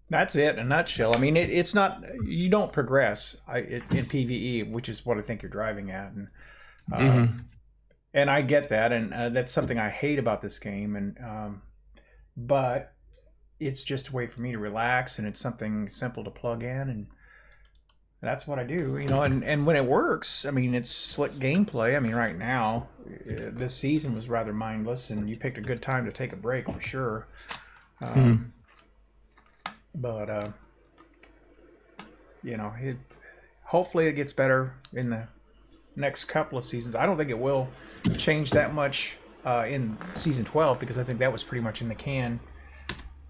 That's it in a nutshell. I mean, it's not, you don't progress in PvE, which is what I think you're driving at. Uh, Mm-hmm. and I get that, and that's something I hate about this game. And but it's just a way for me to relax, and it's something simple to plug in, and that's what I do. And when it works, I mean, it's slick gameplay. I mean, right now, this season was rather mindless, and you picked a good time to take a break for sure. Mm-hmm. But hopefully it gets better in the next couple of seasons. I don't think it will change that much in season 12, because I think that was pretty much in the can,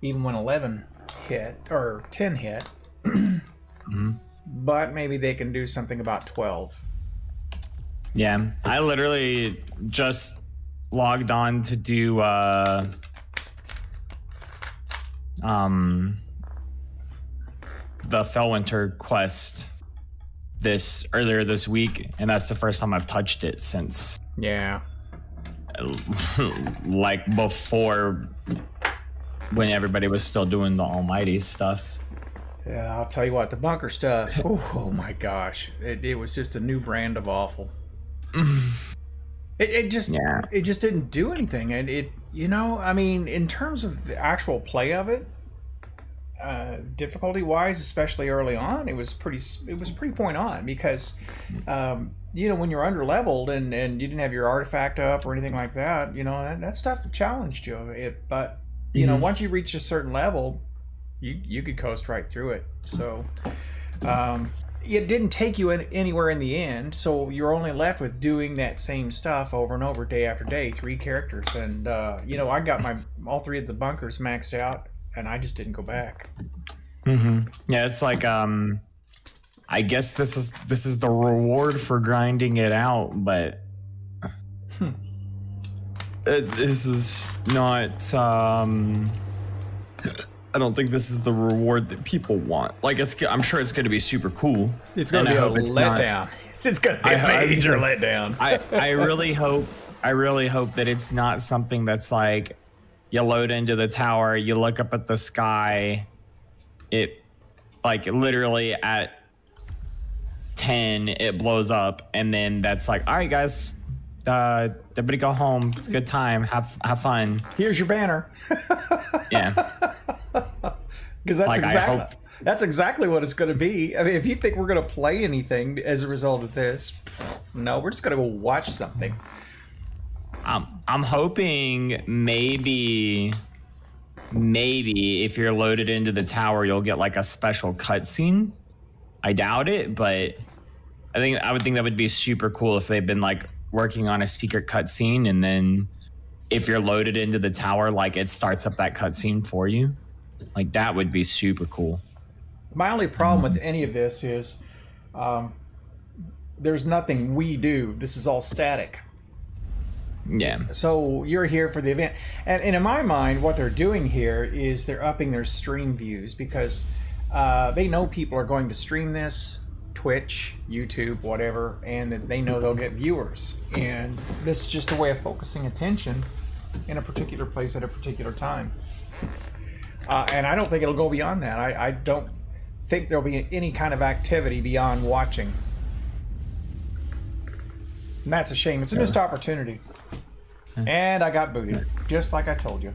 even when 11 hit or 10 hit. Mm-hmm. But maybe they can do something about 12. Yeah, I literally just logged on to do the Fellwinter quest earlier this week, and that's the first time I've touched it since Yeah. like before, when everybody was still doing the Almighty stuff. Yeah, I'll tell you what, the bunker stuff. Oh my gosh, it was just a new brand of awful. It just Yeah. it just didn't do anything, and I mean, in terms of the actual play of it, difficulty wise, especially early on, it was pretty point on, because when you're under leveled and you didn't have your artifact up or anything like that, that stuff challenged you. But once you reach a certain level, you could coast right through it. So it didn't take you anywhere in the end, so you're only left with doing that same stuff over and over, day after day, 3 characters. And I got all 3 of the bunkers maxed out, and I just didn't go back. Mm-hmm. Yeah, it's like I guess this is the reward for grinding it out, but this is not. I don't think this is the reward that people want. Like, I'm sure it's going to be super cool. It's going to be a letdown. It's going to be a major letdown. I really hope that it's not something that's like, you load into the tower, you look up at the sky, it, like, literally at 10 it blows up, and then that's like, all right guys, everybody go home, it's a good time, have fun, here's your banner. Yeah. Because that's exactly what it's going to be. I mean, if you think we're going to play anything as a result of this, no, we're just going to go watch something. I'm hoping maybe if you're loaded into the tower, you'll get like a special cutscene. I doubt it, but I would think that would be super cool if they've been like working on a secret cutscene, and then if you're loaded into the tower, like it starts up that cutscene for you. Like, that would be super cool. My only problem with any of this is there's nothing we do. This is all static. Yeah. So you're here for the event. And in my mind, what they're doing here is they're upping their stream views, because they know people are going to stream this, Twitch, YouTube, whatever, and that they know they'll get viewers. And this is just a way of focusing attention in a particular place at a particular time. And I don't think it'll go beyond that. I don't think there'll be any kind of activity beyond watching. And that's a shame. It's a missed opportunity. And I got booted, just like I told you.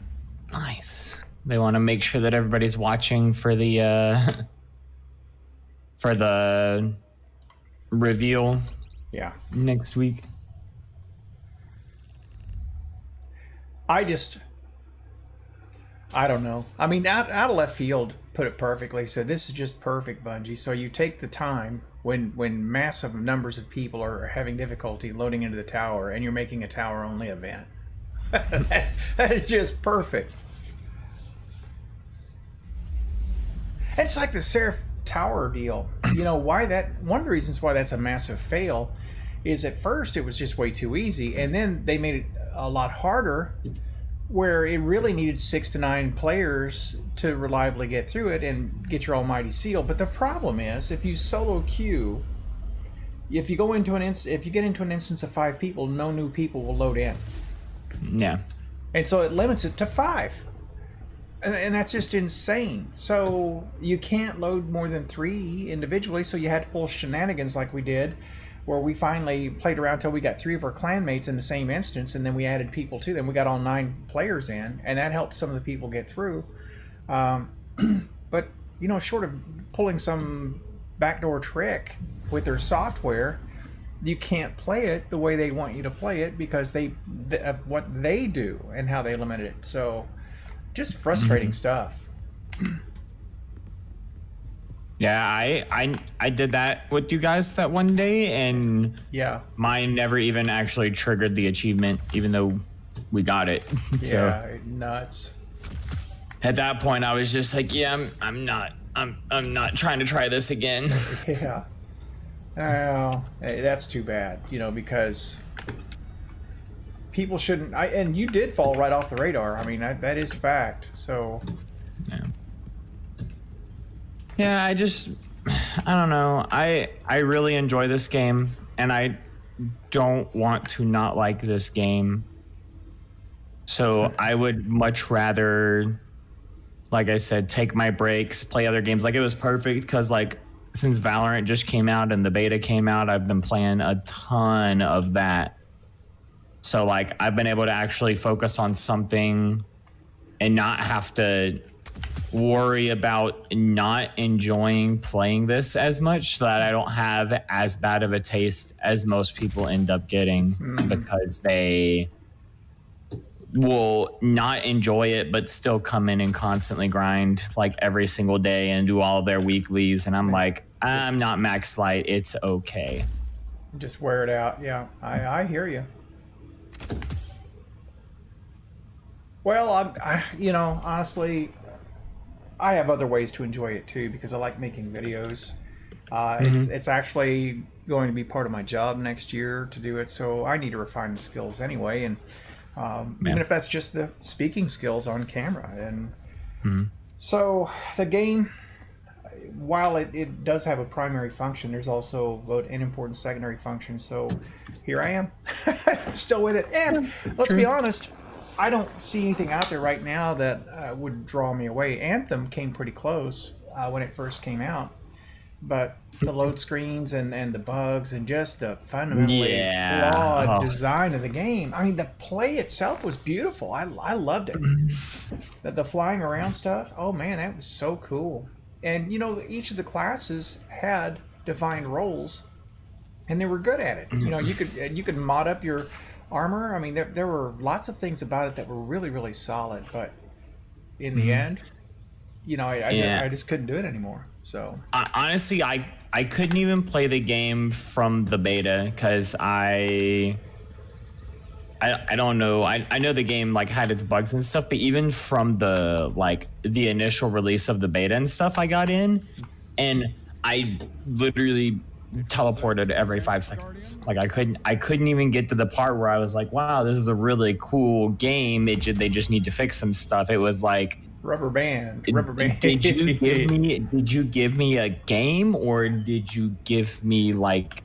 Nice. They want to make sure that everybody's watching for the reveal. Yeah. Next week. I don't know. I mean, out of left field put it perfectly. Said this is just perfect, Bungie. So you take the time when massive numbers of people are having difficulty loading into the tower, and you're making a tower only event. that is just perfect. It's like the Seraph Tower deal. Why that? One of the reasons why that's a massive fail is, at first it was just way too easy, and then they made it a lot harder, where it really needed 6 to 9 players to reliably get through it and get your almighty seal. But the problem is, if you solo queue, if you get into an instance of 5 people, no new people will load in. Yeah. And so it limits it to 5. And that's just insane. So you can't load more than 3 individually, so you had to pull shenanigans like we did, where we finally played around until we got 3 of our clanmates in the same instance, and then we added people to them. We got all 9 players in, and that helped some of the people get through. But, you know, short of pulling some backdoor trick with their software, you can't play it the way they want you to play it because of what they do and how they limit it. So just frustrating stuff. Yeah, I did that with you guys that one day, and Yeah. mine never even actually triggered the achievement, even though we got it. So Yeah, nuts. at that point, I was just like, yeah, I'm not trying to try this again. Yeah. Oh, that's too bad, you know, because people shouldn't. And you did fall right off the radar. I mean, that is fact. So. Yeah, I don't know. I really enjoy this game, and I don't want to not like this game. So I would much rather, like I said, take my breaks, play other games. Like, it was perfect because, like, since Valorant just came out and the beta came out, I've been playing a ton of that. So, like, I've been able to actually focus on something and not have to worry about not enjoying playing this as much, so that I don't have as bad of a taste as most people end up getting because they will not enjoy it but still come in and constantly grind like every single day and do all of their weeklies, and I'm like, I'm not max light, it's okay. Just wear it out. Yeah, I hear you. Well, I you know, honestly, I have other ways to enjoy it too because I like making videos. It's actually going to be part of my job next year to do it, so I need to refine the skills anyway. And even if that's just the speaking skills on camera. And so the game, while it does have a primary function, there's also an important secondary function. So here I am, still with it. And let's be honest, I don't see anything out there right now that would draw me away. Anthem came pretty close when it first came out, but the load screens and the bugs and just the fundamentally flawed design of the game. I mean, the play itself was beautiful. I loved it. The flying around stuff, oh man, that was so cool. And you know, each of the classes had defined roles, and they were good at it. You know, you could mod up your armor. I mean, there were lots of things about it that were really, really solid, but in the end, you know, I just couldn't do it anymore. So honestly, I couldn't even play the game from the beta because I don't know. I know the game like had its bugs and stuff, but even from the initial release of the beta and stuff, I got in and I literally teleported every 5 seconds. Like I couldn't even get to the part where I was like, wow, this is a really cool game. They just need to fix some stuff. It was like rubber band. Did you give me a game, or did you give me like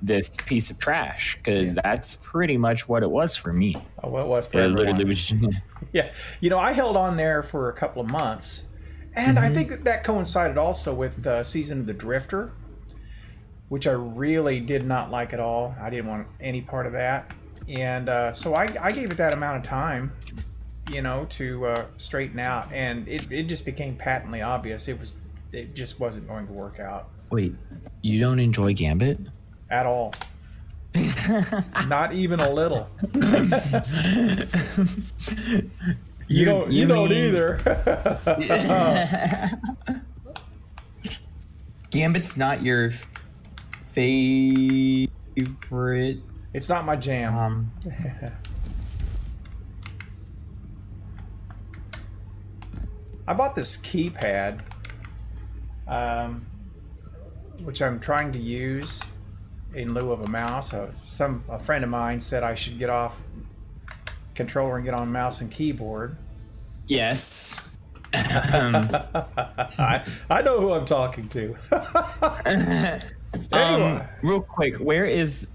this piece of trash? Because that's pretty much what it was for me. Oh, well, it was for everyone. Yeah, you know, I held on there for a couple of months, and I think that coincided also with Season of the Drifter, which I really did not like at all. I didn't want any part of that, and so I gave it that amount of time, you know, to straighten out, and it just became patently obvious it just wasn't going to work out. Wait, you don't enjoy Gambit? At all. Not even a little. You don't either. Gambit's not your favorite? It's not my jam. I bought this keypad, which I'm trying to use in lieu of a mouse. A friend of mine said I should get off controller and get on mouse and keyboard. Yes. I know who I'm talking to. Anyway. Real quick, where is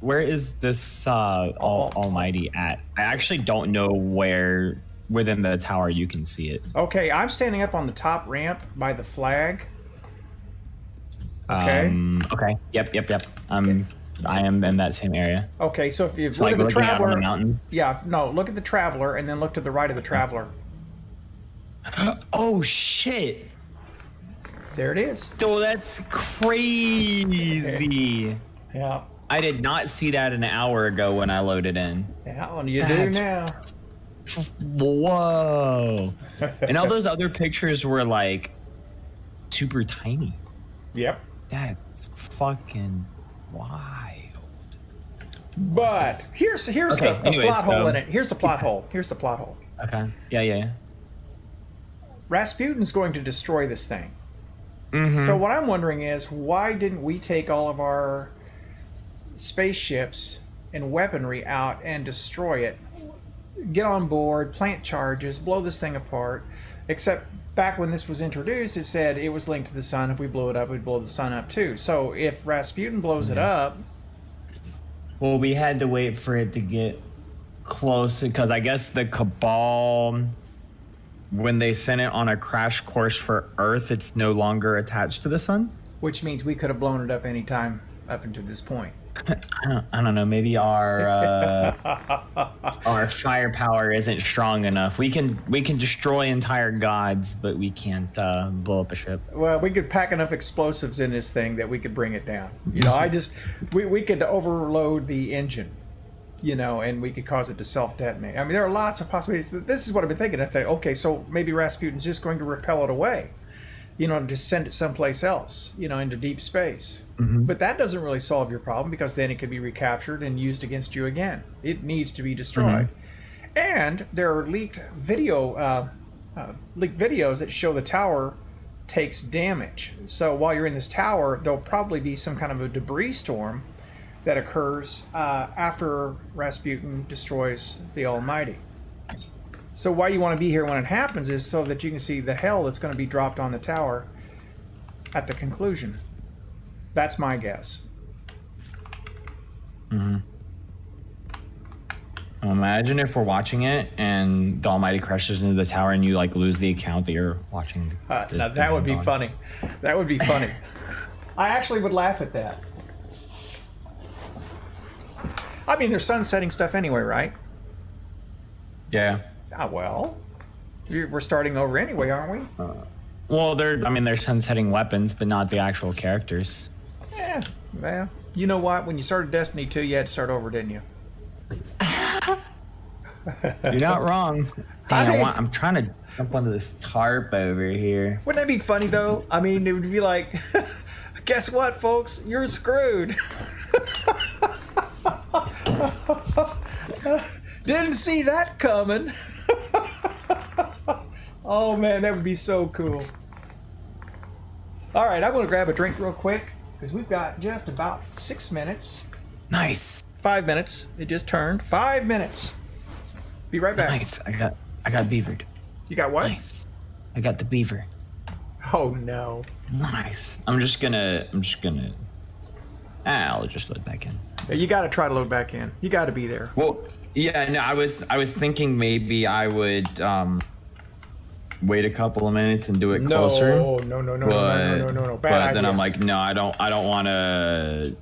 this Almighty at? I actually don't know where within the tower, you can see it. Okay, I'm standing up on the top ramp by the flag. Okay. Okay. Yep. I am in that same area. Okay, so if you It's look like at the looking out on traveler, the mountains. yeah, no, look at the traveler, and then look to the right of the traveler. Oh shit! There it is. Oh, that's crazy. Yeah, I did not see that an hour ago when I loaded in. yeah, well, you do That's- now. Whoa! And all those other pictures were like super tiny. Yep. That's fucking wild. But here's Okay, the anyways, plot hole in it. Here's the plot hole. Here's the plot hole. Okay. Yeah. Rasputin's going to destroy this thing. Mm-hmm. So what I'm wondering is, why didn't we take all of our spaceships and weaponry out and destroy it? Get on board, plant charges, blow this thing apart. Except back when this was introduced, it said it was linked to the sun. If we blew it up, we'd blow the sun up too. So if Rasputin blows it up, Well, we had to wait for it to get close because I guess the Cabal, when they sent it on a crash course for Earth, it's no longer attached to the sun. which means we could have blown it up any time up until this point. I don't know. Maybe our firepower isn't strong enough. We can destroy entire gods, but we can't blow up a ship. Well, we could pack enough explosives in this thing that we could bring it down. You know, we could overload the engine, you know, and we could cause it to self-detonate. I mean, there are lots of possibilities. This is what I've been thinking. I thought, okay, so maybe Rasputin's just going to repel it away, you know, and just send it someplace else, you know, into deep space. Mm-hmm. But that doesn't really solve your problem, because then it could be recaptured and used against you again. It needs to be destroyed. And there are leaked videos that show the tower takes damage. So while you're in this tower, there'll probably be some kind of a debris storm that occurs after Rasputin destroys the Almighty. So why you want to be here when it happens is so that you can see the hell that's going to be dropped on the tower at the conclusion. That's my guess. Imagine if we're watching it and the Almighty crashes into the tower and you like lose the account that you're watching. Now that would be funny. That would be funny. I actually would laugh at that. I mean, there's sunsetting stuff anyway, right? Yeah. Ah, well, we're starting over anyway, aren't we? Well, they're sunsetting weapons, but not the actual characters. Yeah. Well, you know what? When you started Destiny 2, you had to start over, didn't you? You're not wrong. I Dang, mean- I'm trying to jump onto this tarp over here. Wouldn't that be funny, though? I mean, it would be like, guess what, folks? You're screwed. Didn't see that coming. Oh, man, that would be so cool. All right, I'm going to grab a drink real quick, because we've got just about 6 minutes. Nice. 5 minutes. It just turned 5 minutes. Be right back. Nice. I got beavered. You got what? Nice. I got the beaver. Oh, no. Nice. I'll just load back in. Yeah, you got to try to load back in. You got to be there. Well, yeah, no, I was thinking maybe I would wait a couple of minutes and do it closer. No. Bad But idea. then I'm like, no, I don't want to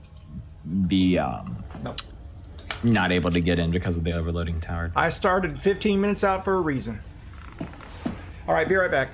be No. not able to get in because of the overloading tower. I started 15 minutes out for a reason. All right, be right back.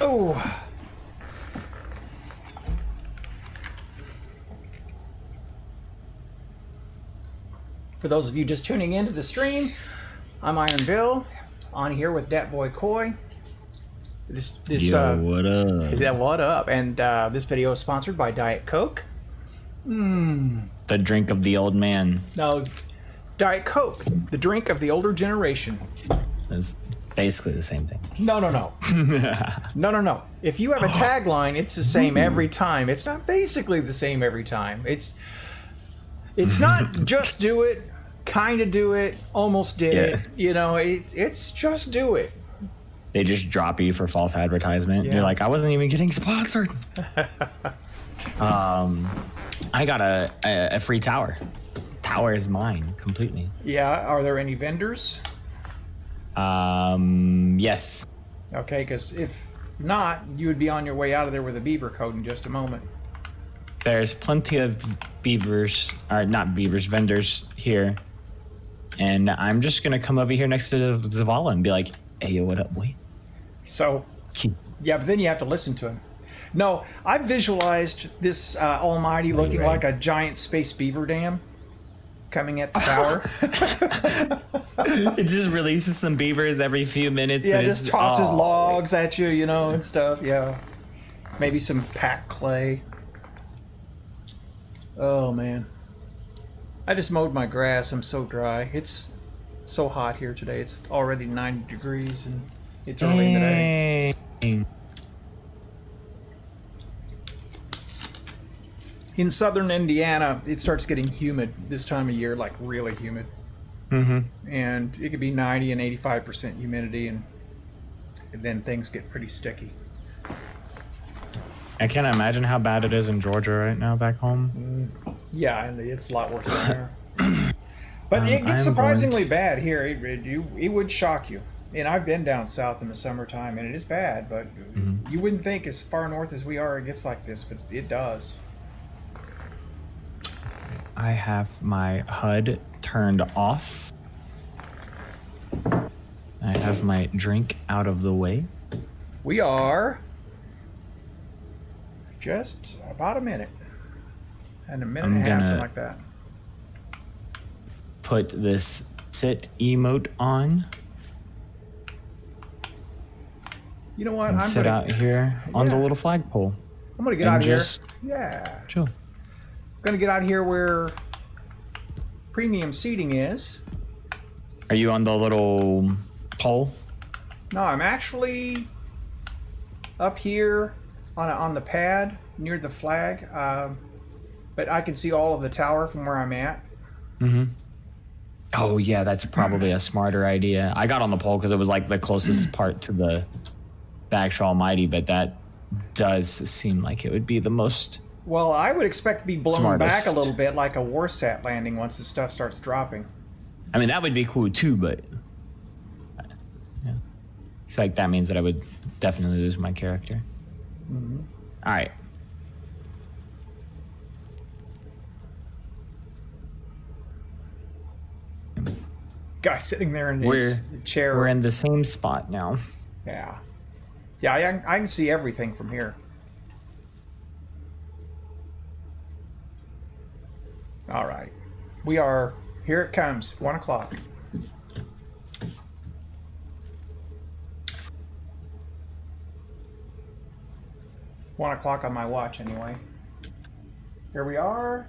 Oh. For those of you just tuning into the stream, I'm Iron Bill, on here with Dat Boy Coy. What up? Yeah, what up? And this video is sponsored by Diet Coke. The drink of the old man. No, Diet Coke, the drink of the older generation. That's basically the same thing. No. No. If you have a tagline, it's the same every time. It's not basically the same every time. It's not just do it, kind of do it, almost did it. You know, it's just do it. They just drop you for false advertisement. Yeah. You're like, I wasn't even getting sponsored. I got a free tower. Tower is mine completely. Yeah. Are there any vendors? Yes. Okay, because if not, you would be on your way out of there with a beaver code in just a moment. There's plenty of vendors here. And I'm just going to come over here next to Zavala and be like, hey, yo, what up, boy? So, yeah, but then you have to listen to him. No, I visualized this Almighty looking like a giant space beaver dam coming at the tower. It just releases some beavers every few minutes. Yeah, and just tosses logs at you, you know, and stuff. Yeah. Maybe some packed clay. Oh, man. I just mowed my grass. I'm so dry. It's so hot here today. It's already 90 degrees and it's early in the day. Dang. In southern Indiana, it starts getting humid this time of year, like really humid. Mm-hmm. And it could be 90 and 85% humidity, and then things get pretty sticky. I can't imagine how bad it is in Georgia right now back home. Yeah, and it's a lot worse than there. But it I'm gets surprisingly going bad here. It would shock you. And I've been down south in the summertime, and it is bad, but you wouldn't think as far north as we are it gets like this, but it does. I have my HUD turned off. I have my drink out of the way. We are just about a minute. And a minute and a half, something like that. Put this sit emote on. You know what? And sit out here on the little flagpole. I'm gonna get and out here. just Yeah. chill. Gonna get out here where premium seating is. Are you on the little pole? No, I'm actually up here on the pad near the flag, but I can see all of the tower from where I'm at. Mm-hmm. Oh yeah, that's probably a smarter idea. I got on the pole because it was like the closest part to the actual Almighty, but that does seem like it would be the most. Well, I would expect to be blown Smartest. back a little bit like a Warsat landing once the stuff starts dropping. I mean, that would be cool too, but yeah, I feel like that means that I would definitely lose my character. Mm-hmm. All right. Guy sitting there in his chair. We're in the same spot now. Yeah. Yeah, I can see everything from here. All right. We are, here it comes, 1 o'clock. One o'clock on my watch, anyway. Here we are,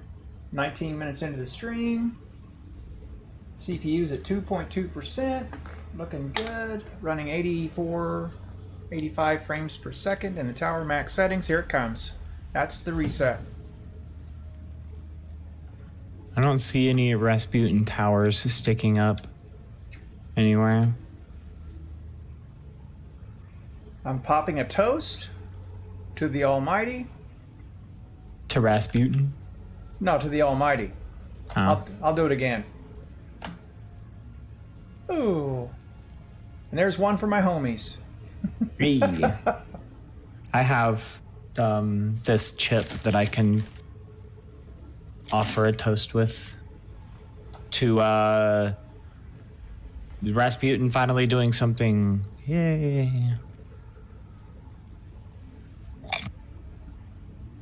19 minutes into the stream. CPU's at 2.2%, looking good. Running 85 frames per second in the tower max settings. Here it comes. That's the reset. I don't see any Rasputin towers sticking up anywhere. I'm popping a toast to the Almighty. To Rasputin? No, to the Almighty. Oh. I'll do it again. Ooh. And there's one for my homies. Hey. I have this chip that I can offer a toast with to Rasputin finally doing something. Yay.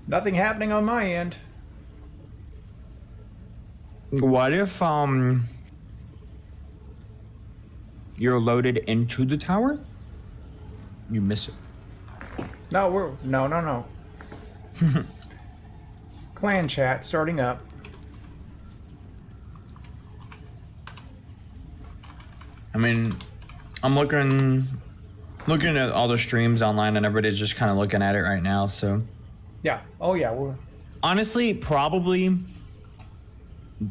Nothing happening on my end. What if you're loaded into the tower? You miss it. No, no. Clan chat starting up. I mean, I'm looking at all the streams online, and everybody's just kind of looking at it right now. So Yeah. Oh yeah. We're honestly, probably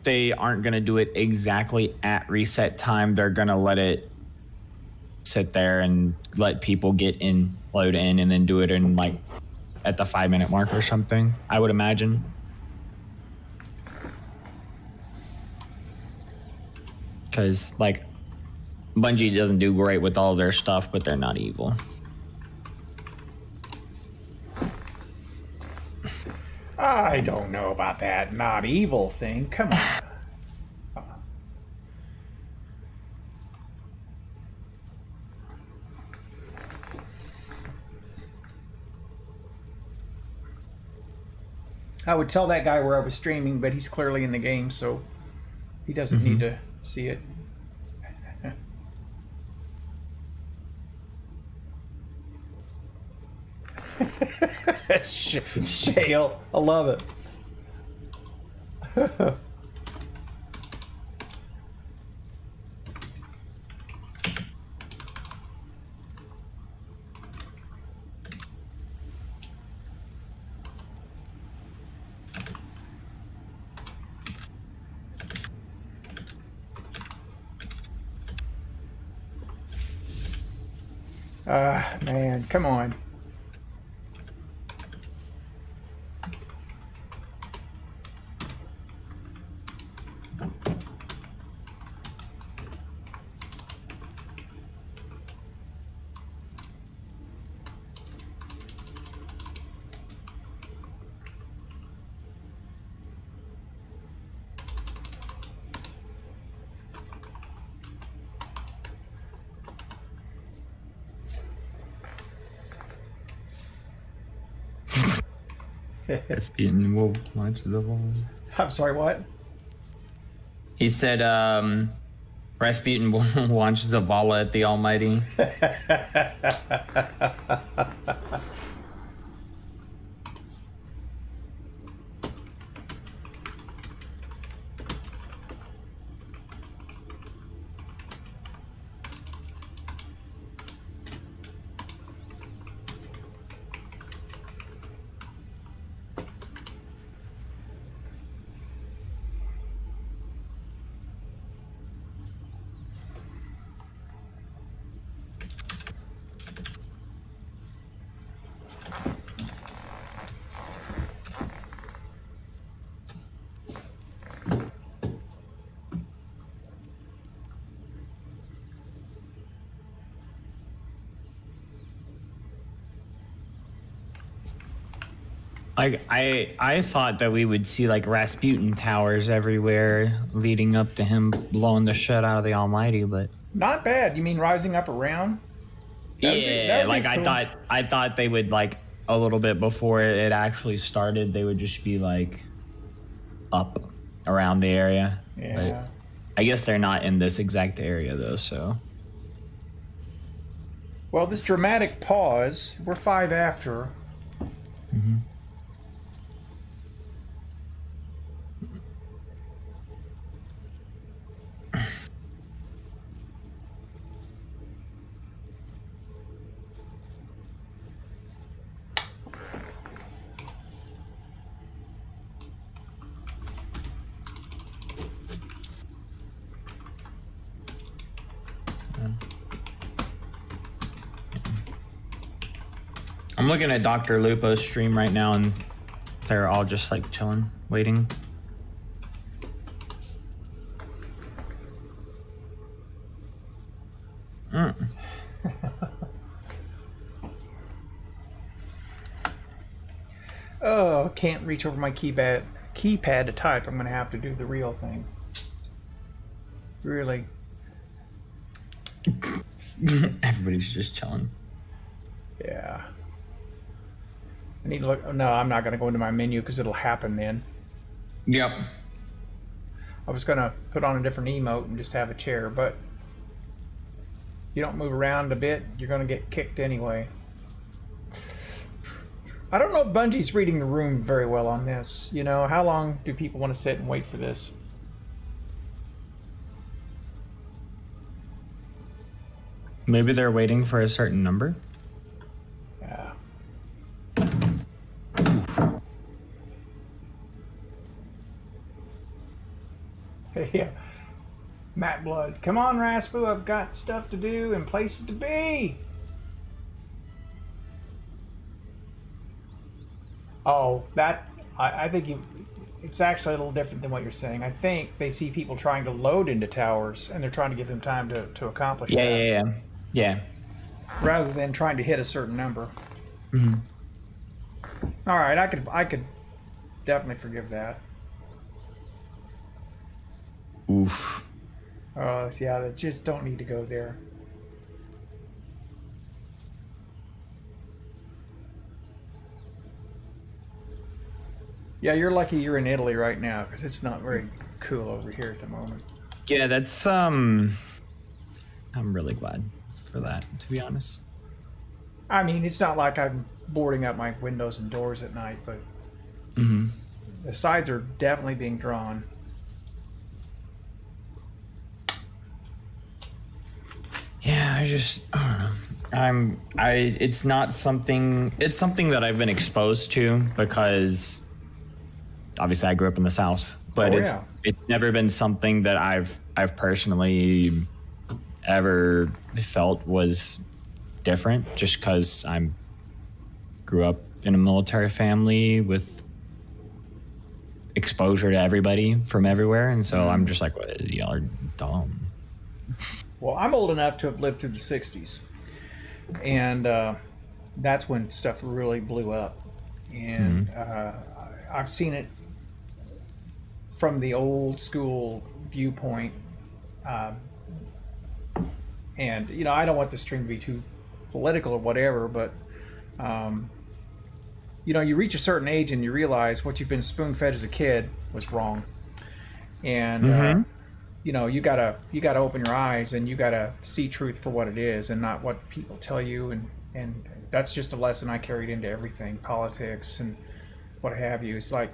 they aren't gonna do it exactly at reset time. They're gonna let it sit there and let people load in, and then do it in like at the 5-minute mark or something, I would imagine. Because like Bungie doesn't do great with all their stuff, but they're not evil. I don't know about that not evil thing. Come on. I would tell that guy where I was streaming, but he's clearly in the game, so he doesn't need to see it. Shale, I love it. Man, come on. Rasputin will launch the ball. I'm sorry, what? He said Rasputin will launch Zavala at the Almighty. Like I thought that we would see like Rasputin towers everywhere leading up to him blowing the shit out of the Almighty, but Not bad. You mean rising up around? That would be cool. I thought they would like a little bit before it actually started, they would just be like up around the area. Yeah. But I guess they're not in this exact area though, so. Well, this dramatic pause. We're 5 after. Mm-hmm. I'm looking at Dr. Lupo's stream right now, and they're all just like chilling, waiting. Oh, can't reach over my keypad to type. I'm going to have to do the real thing. Really. Everybody's just chilling. Yeah. I need to look. No, I'm not going to go into my menu because it'll happen then. Yep. I was going to put on a different emote and just have a chair, but you don't move around a bit, you're going to get kicked anyway. I don't know if Bungie's reading the room very well on this. You know, how long do people want to sit and wait for this? Maybe they're waiting for a certain number. Yeah. Yeah. Matt Blood. Come on, Raspu. I've got stuff to do and places to be. Oh, that. I think you. It's actually a little different than what you're saying. I think they see people trying to load into towers and they're trying to give them time to accomplish that. Yeah. Rather than trying to hit a certain number. Mm-hmm. All right, I could definitely forgive that. Oof. Yeah, they just don't need to go there. Yeah, you're lucky you're in Italy right now because it's not very cool over here at the moment. Yeah, that's I'm really glad for that, to be honest. I mean, it's not like I'm boarding up my windows and doors at night, but Mm-hmm. the sides are definitely being drawn. Yeah, I don't know. It's not something, it's something that I've been exposed to because obviously I grew up in the South, but Oh, it's yeah. it's never been something that I've personally ever felt was different just because grew up in a military family with exposure to everybody from everywhere, and so I'm just like, what, y'all are dumb. Well, I'm old enough to have lived through the 60s. And that's when stuff really blew up. And I've seen it from the old school viewpoint. And, you know, I don't want the stream to be too political or whatever, but, you know, you reach a certain age and you realize what you've been spoon fed as a kid was wrong. And, you know, you gotta open your eyes and you gotta see truth for what it is and not what people tell you, and that's just a lesson I carried into everything, politics and what have you. It's like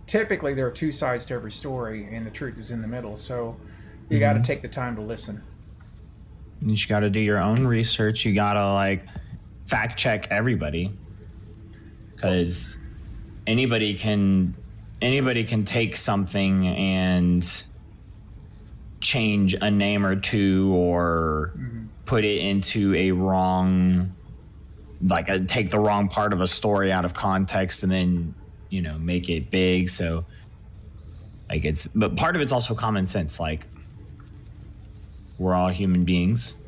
typically there are two sides to every story and the truth is in the middle, so you got to take the time to listen. You just got to do your own research. You got to like fact check everybody, because anybody can take something and change a name or two or put it into a wrong, like take the wrong part of a story out of context and then, you know, make it big. So like but part of it's also common sense. Like, we're all human beings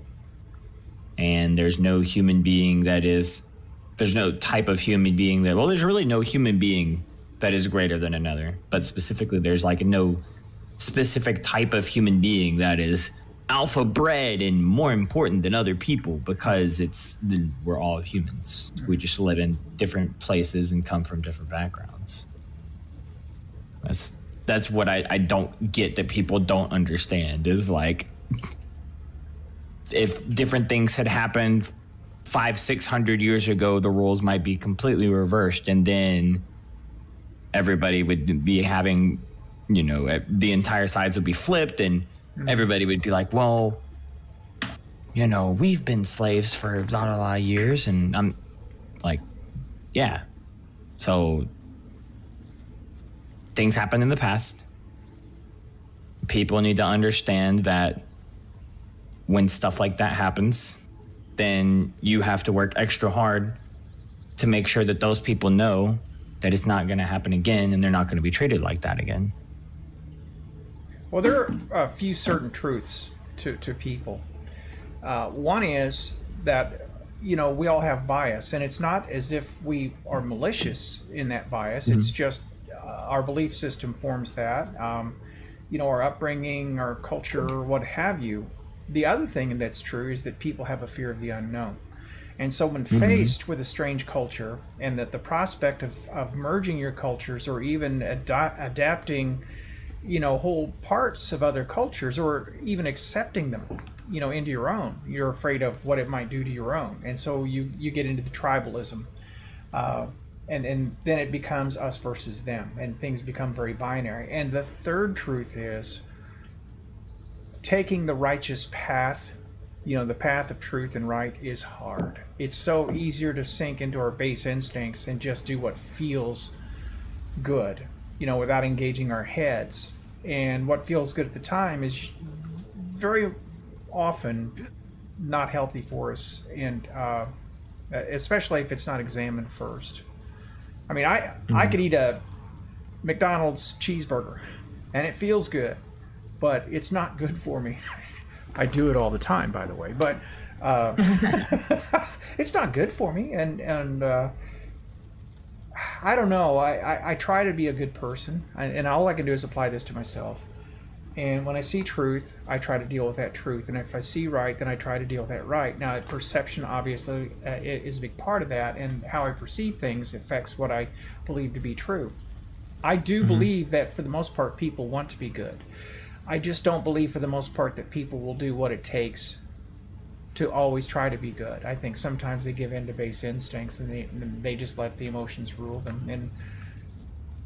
and there's no human being there's no type of human being there's really no human being that is greater than another, but specifically there's like no specific type of human being that is alpha bred and more important than other people, because we're all humans. We just live in different places and come from different backgrounds. That's what I don't get, that people don't understand, is like, if different things had happened 500-600 years ago, the roles might be completely reversed, and then everybody would be having, you know, the entire sides would be flipped, and everybody would be like, well, you know, we've been slaves for a lot of years. And I'm like, yeah. So things happen in the past. People need to understand that when stuff like that happens, then you have to work extra hard to make sure that those people know that it's not going to happen again and they're not going to be treated like that again. Well, there are a few certain truths to people. One is that, you know, we all have bias, and it's not as if we are malicious in that bias. It's just our belief system forms that, you know, our upbringing, our culture, what have you. The other thing that's true is that people have a fear of the unknown. And so when faced with a strange culture, and that the prospect of merging your cultures or even adapting, you know, whole parts of other cultures, or even accepting them, you know, into your own, you're afraid of what it might do to your own. And so you get into the tribalism, and then it becomes us versus them, and things become very binary. And the third truth is taking the righteous path the path of truth and right is hard. It's so easier to sink into our base instincts and just do what feels good, without engaging our heads. And what feels good at the time is very often not healthy for us, and especially if it's not examined first. I mean, I could eat a McDonald's cheeseburger, and it feels good, but it's not good for me. I do it all the time, by the way, but it's not good for me, and I don't know. I try to be a good person, and all I can do is apply this to myself. And when I see truth, I try to deal with that truth. And if I see right, then I try to deal with that right. Now, perception obviously is a big part of that, and how I perceive things affects what I believe to be true. I do believe that for the most part, people want to be good. I just don't believe for the most part that people will do what it takes to always try to be good. I think sometimes they give in to base instincts, and they just let the emotions rule them. And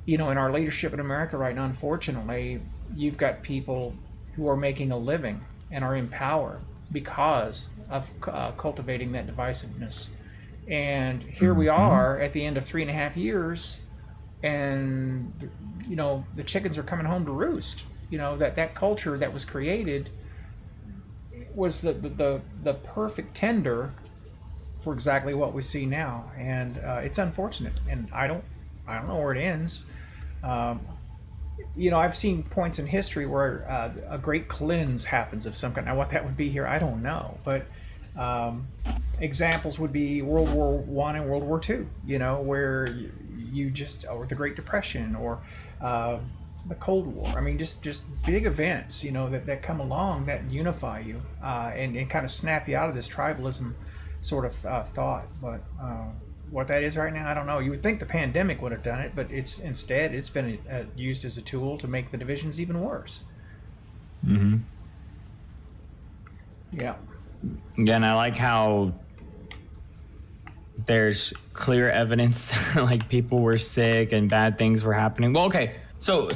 in our leadership in America right now, unfortunately, you've got people who are making a living and are in power because of cultivating that divisiveness. And here we are at the end of 3.5 years, and the chickens are coming home to roost. That culture that was created was the perfect tender for exactly what we see now, and it's unfortunate. And I don't know where it ends. I've seen points in history where a great cleanse happens of some kind. Now, what that would be here, I don't know. But examples would be World War I and World War II, where or the Great Depression, or the Cold War. I mean, just big events, that come along that unify you and kind of snap you out of this tribalism sort of thought. But what that is right now, I don't know. You would think the pandemic would have done it, but instead it's been used as a tool to make the divisions even worse. Mm-hmm. Yeah. Yeah, and I like how there's clear evidence that like people were sick and bad things were happening. Well, okay, so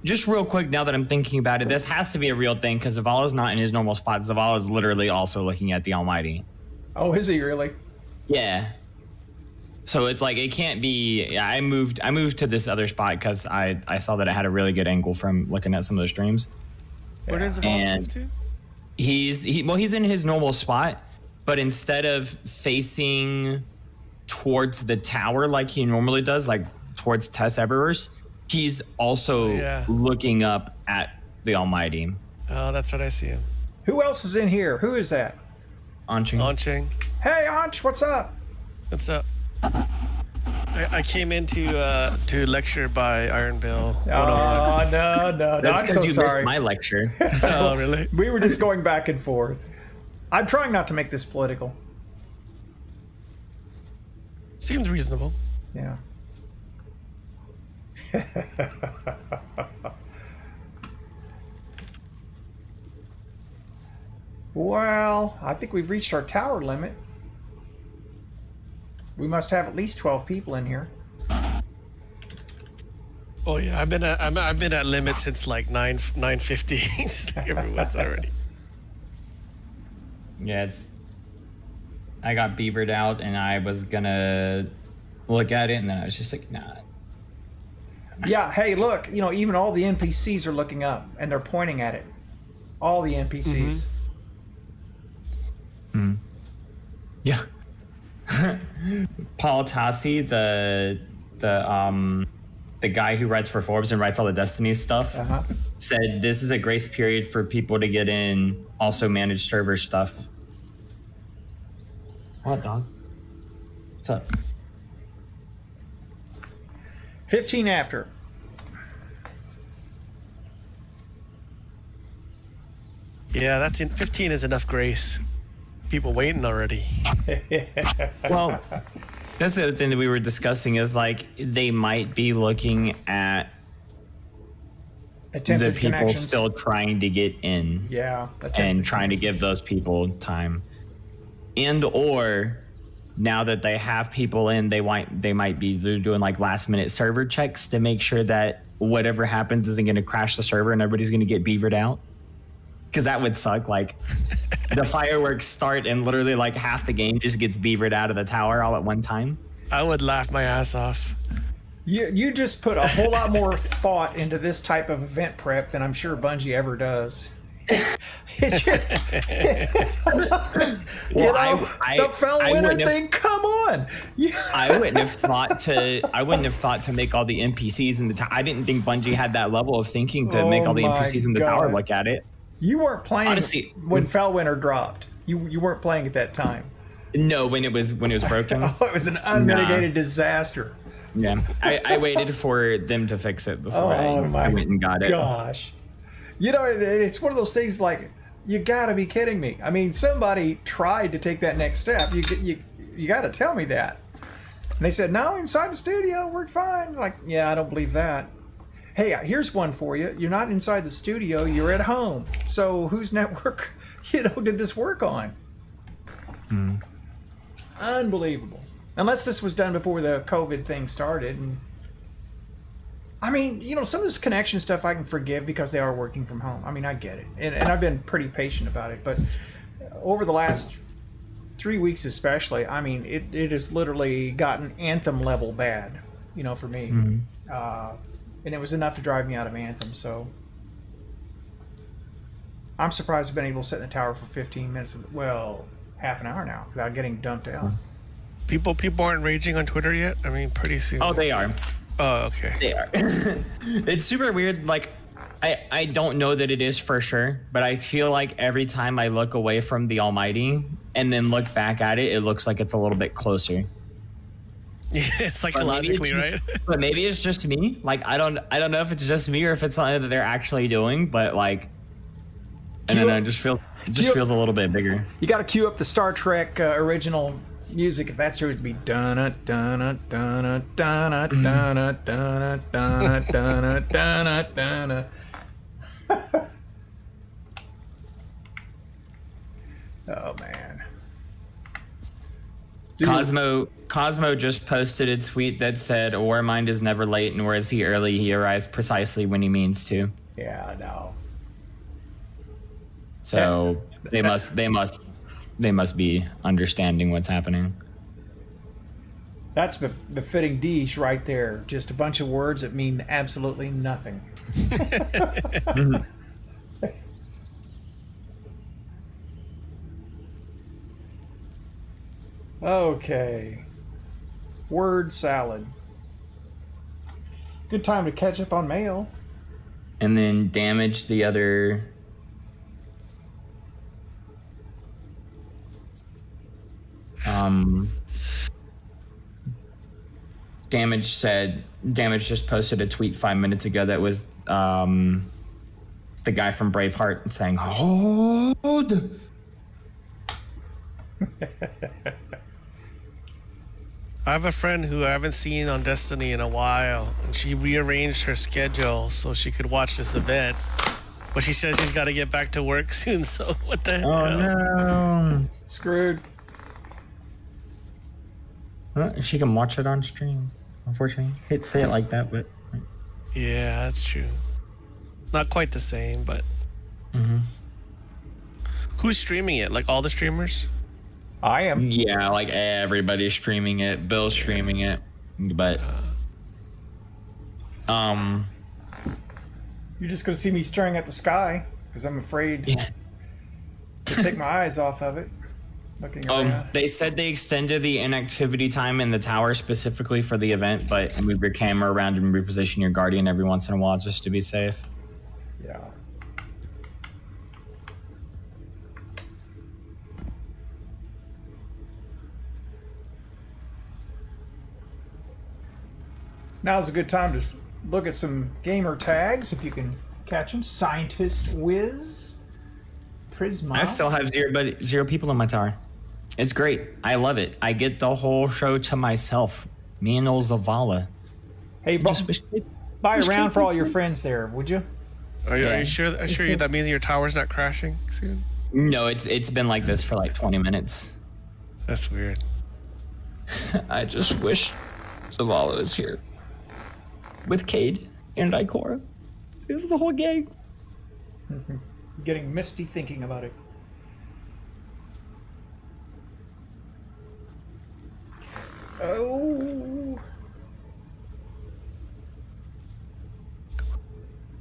just real quick, now that I'm thinking about it, this has to be a real thing, because Zavala's not in his normal spot. Zavala's literally also looking at the Almighty. Oh, is he really? Yeah. So it's like, it can't be. I moved to this other spot because I saw that it had a really good angle from looking at some of the streams. Where does Zavala move to? He's in his normal spot, but instead of facing towards the tower like he normally does, like towards Tess Eververse, he's also looking up at the Almighty. Oh, that's what I see him. Who else is in here? Who is that? Anching. Hey, Anch, what's up? What's up? I came in to lecture by Iron Bill. Oh, no. That's I'm so because you sorry. missed my lecture. Oh, really? We were just going back and forth. I'm trying not to make this political. Seems reasonable. Yeah. Well, I think we've reached our tower limit. We must have at least 12 people in here. Oh yeah, I've been at limit since like 9:50. Everyone's already. Yeah, I got beavered out, and I was gonna look at it, and then I was just like, nah. Yeah, hey, look, even all the NPCs are looking up, and they're pointing at it. All the NPCs. Mm-hmm. Yeah. Paul Tassi, the guy who writes for Forbes and writes all the Destiny stuff, said this is a grace period for people to get in, also manage server stuff. What, dog? What's up? 15 after. Yeah, 15 is enough grace. People waiting already. Well, that's the other thing that we were discussing is like they might be looking at Attempted the people connections. still trying to get in. Yeah. And trying to give those people time. And or now that they have people in, they might be doing like last minute server checks to make sure that whatever happens isn't going to crash the server and everybody's going to get beavered out. because that would suck. Like the fireworks start and literally like half the game just gets beavered out of the tower all at one time. I would laugh my ass off. You just put a whole lot more thought into this type of event prep than I'm sure Bungie ever does. It just, the fell winter thing. Come on, I wouldn't have thought to make all the NPCs in the tower. I didn't think Bungie had that level of thinking to make all the NPCs in the tower look at it. You weren't playing Honestly, when Fellwinter dropped. You weren't playing at that time. No, when it was broken. Oh, it was an unmitigated disaster. Yeah, I waited for them to fix it before I went and got it. Gosh, you know, it's one of those things like, you gotta be kidding me. I mean, somebody tried to take that next step. You gotta tell me that. And they said, no, inside the studio, we're fine. Like, yeah, I don't believe that. Hey, here's one for you. You're not inside the studio, you're at home. So whose network, did this work on? Unbelievable. Unless this was done before the COVID thing started. And I mean, some of this connection stuff I can forgive because they are working from home. I mean, I get it. And I've been pretty patient about it. But over the last 3 weeks especially, I mean, it has literally gotten Anthem level bad, for me. And it was enough to drive me out of Anthem. So I'm surprised I've been able to sit in the tower for 15 minutes. Well, half an hour now without getting dumped out. People aren't raging on Twitter yet? I mean, pretty soon. Oh, they are. Oh, okay. They are. It's super weird. Like, I don't know that it is for sure, but I feel like every time I look away from the Almighty and then look back at it, it looks like it's a little bit closer. Yeah, psychologically, right? But maybe it's just me. Like, I don't know if it's just me or if it's something that they're actually doing, but like, I don't know, it just feels a little bit bigger. You got to cue up the Star Trek original music if that's true. It'd be dun dun dun dun dun dun dun dun dun dun dun. Oh man. Cosmo just posted a tweet that said, "Warmind is never late, nor is he early. He arrives precisely when he means to." Yeah, I know. So they must be understanding what's happening. That's befitting Deesh right there. Just a bunch of words that mean absolutely nothing. Okay. Word salad. Good time to catch up on mail. And then damage the other. Damage just posted a tweet 5 minutes ago that was the guy from Braveheart saying, "Hold." I have a friend who I haven't seen on Destiny in a while, and she rearranged her schedule so she could watch this event. But she says she's got to get back to work soon, so what the hell? Oh no. Screwed. Well, she can watch it on stream. Unfortunately, hate to say it like that, but yeah, that's true. Not quite the same, but who's streaming it? Like all the streamers? I am. Yeah, like everybody's streaming it. Bill's streaming it, but You're just gonna see me staring at the sky because I'm afraid to take my eyes off of it. Looking around. They said they extended the inactivity time in the tower specifically for the event, but move your camera around and reposition your guardian every once in a while just to be safe. Yeah. Now's a good time to look at some gamer tags if you can catch them. Scientist Wiz, Prisma. I still have zero people in my tower. It's great. I love it. I get the whole show to myself. Me and old Zavala. Hey, buy a round for all your friends there, would you? Are you sure that means your tower's not crashing soon? No, it's been like this for like 20 minutes. That's weird. I just wish Zavala was here. With Cade and Ikora. This is the whole gang. getting misty thinking about it. Oh.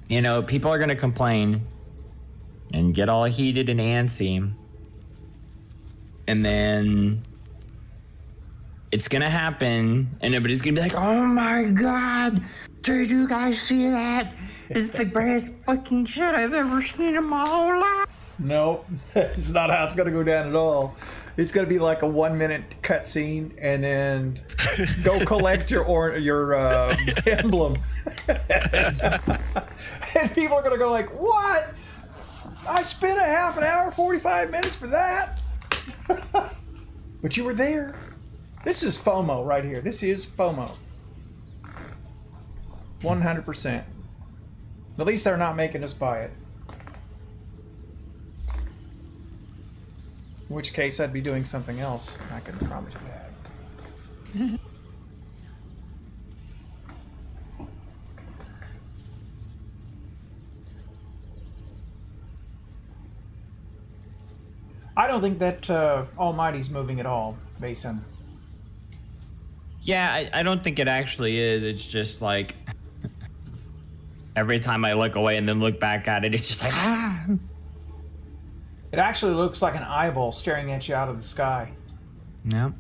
You know, people are gonna complain and get all heated and antsy, and then it's gonna happen, and everybody's gonna be like, "Oh my god, did you guys see that? It's the greatest fucking shit I've ever seen in my whole life." No, it's not how it's going to go down at all. It's going to be like a 1 minute cutscene, and then go collect your emblem, and people are going to go like, "What? I spent a half an hour, 45 minutes for that." But you were there. This is FOMO right here. This is FOMO. 100%. At least they're not making us buy it. In which case, I'd be doing something else. I can promise you that. I don't think that Almighty's moving at all, Mason. Yeah, I don't think it actually is. It's just like every time I look away and then look back at it, it's just like, ah. It actually looks like an eyeball staring at you out of the sky. Yeah.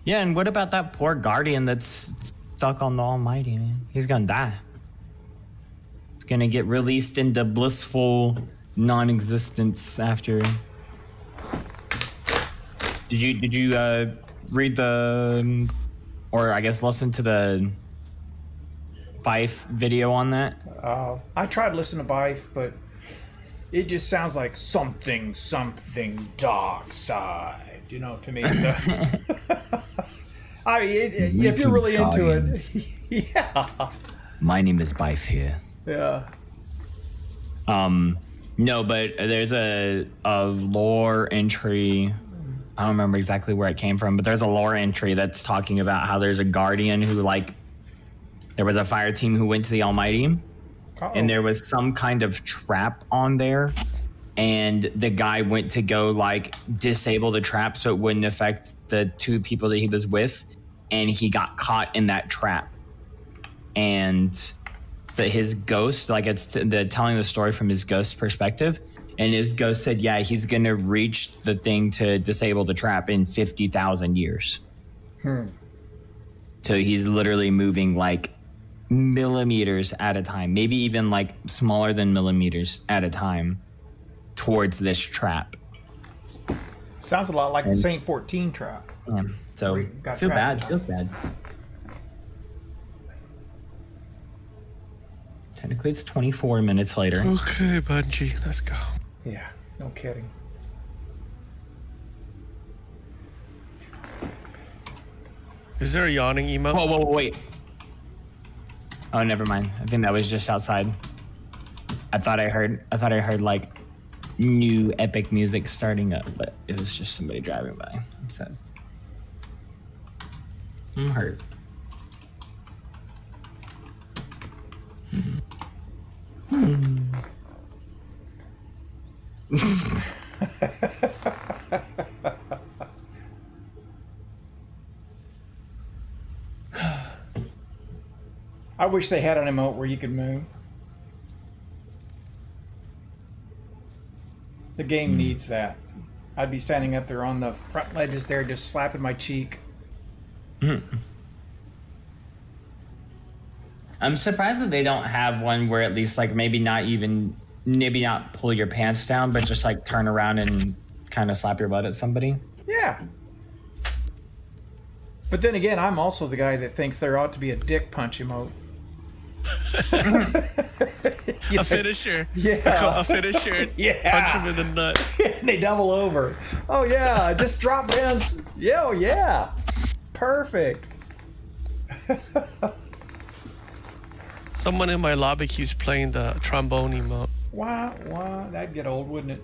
Yeah, and what about that poor guardian that's stuck on the Almighty, man? He's gonna die. He's gonna get released into blissful non-existence after. Did you read the, or I guess listen to the Bife video on that? I tried listening to Bife, but it just sounds like something dark side, you know, to me. So. I mean, if you're really into it, yeah. My name is Bife here. Yeah. No, but there's a lore entry. I don't remember exactly where it came from, but there's a lore entry that's talking about how there's a guardian who, like, there was a fire team who went to the Almighty. Uh-oh. And there was some kind of trap on there, and the guy went to go like disable the trap so it wouldn't affect the two people that he was with, and he got caught in that trap. And his ghost, like it's telling the story from his ghost perspective, and his ghost said, yeah, he's gonna reach the thing to disable the trap in 50,000 years. So he's literally moving like millimeters at a time, maybe even like smaller than millimeters at a time towards this trap. Sounds a lot like the Saint 14 trap. So feel bad. Feels bad. Technically, it's 24 minutes later. Okay, Bungie, let's go. Yeah, no kidding. Is there a yawning emote? Whoa, wait. Oh, never mind. I think that was just outside. I thought I heard like new epic music starting up, but it was just somebody driving by. I'm sad. I'm hurt. I wish they had an emote where you could move. The game needs that. I'd be standing up there on the front ledges there, just slapping my cheek. I'm surprised that they don't have one where at least like maybe not pull your pants down, but just like turn around and kind of slap your butt at somebody. Yeah. But then again, I'm also the guy that thinks there ought to be a dick punch emote. A finisher. Yeah. A finisher. Yeah. Punch him in the nuts. And they double over. Oh yeah, just drop down. Yeah, oh, yeah. Perfect. Someone in my lobby keeps playing the trombone emote. Wow, that'd get old, wouldn't it?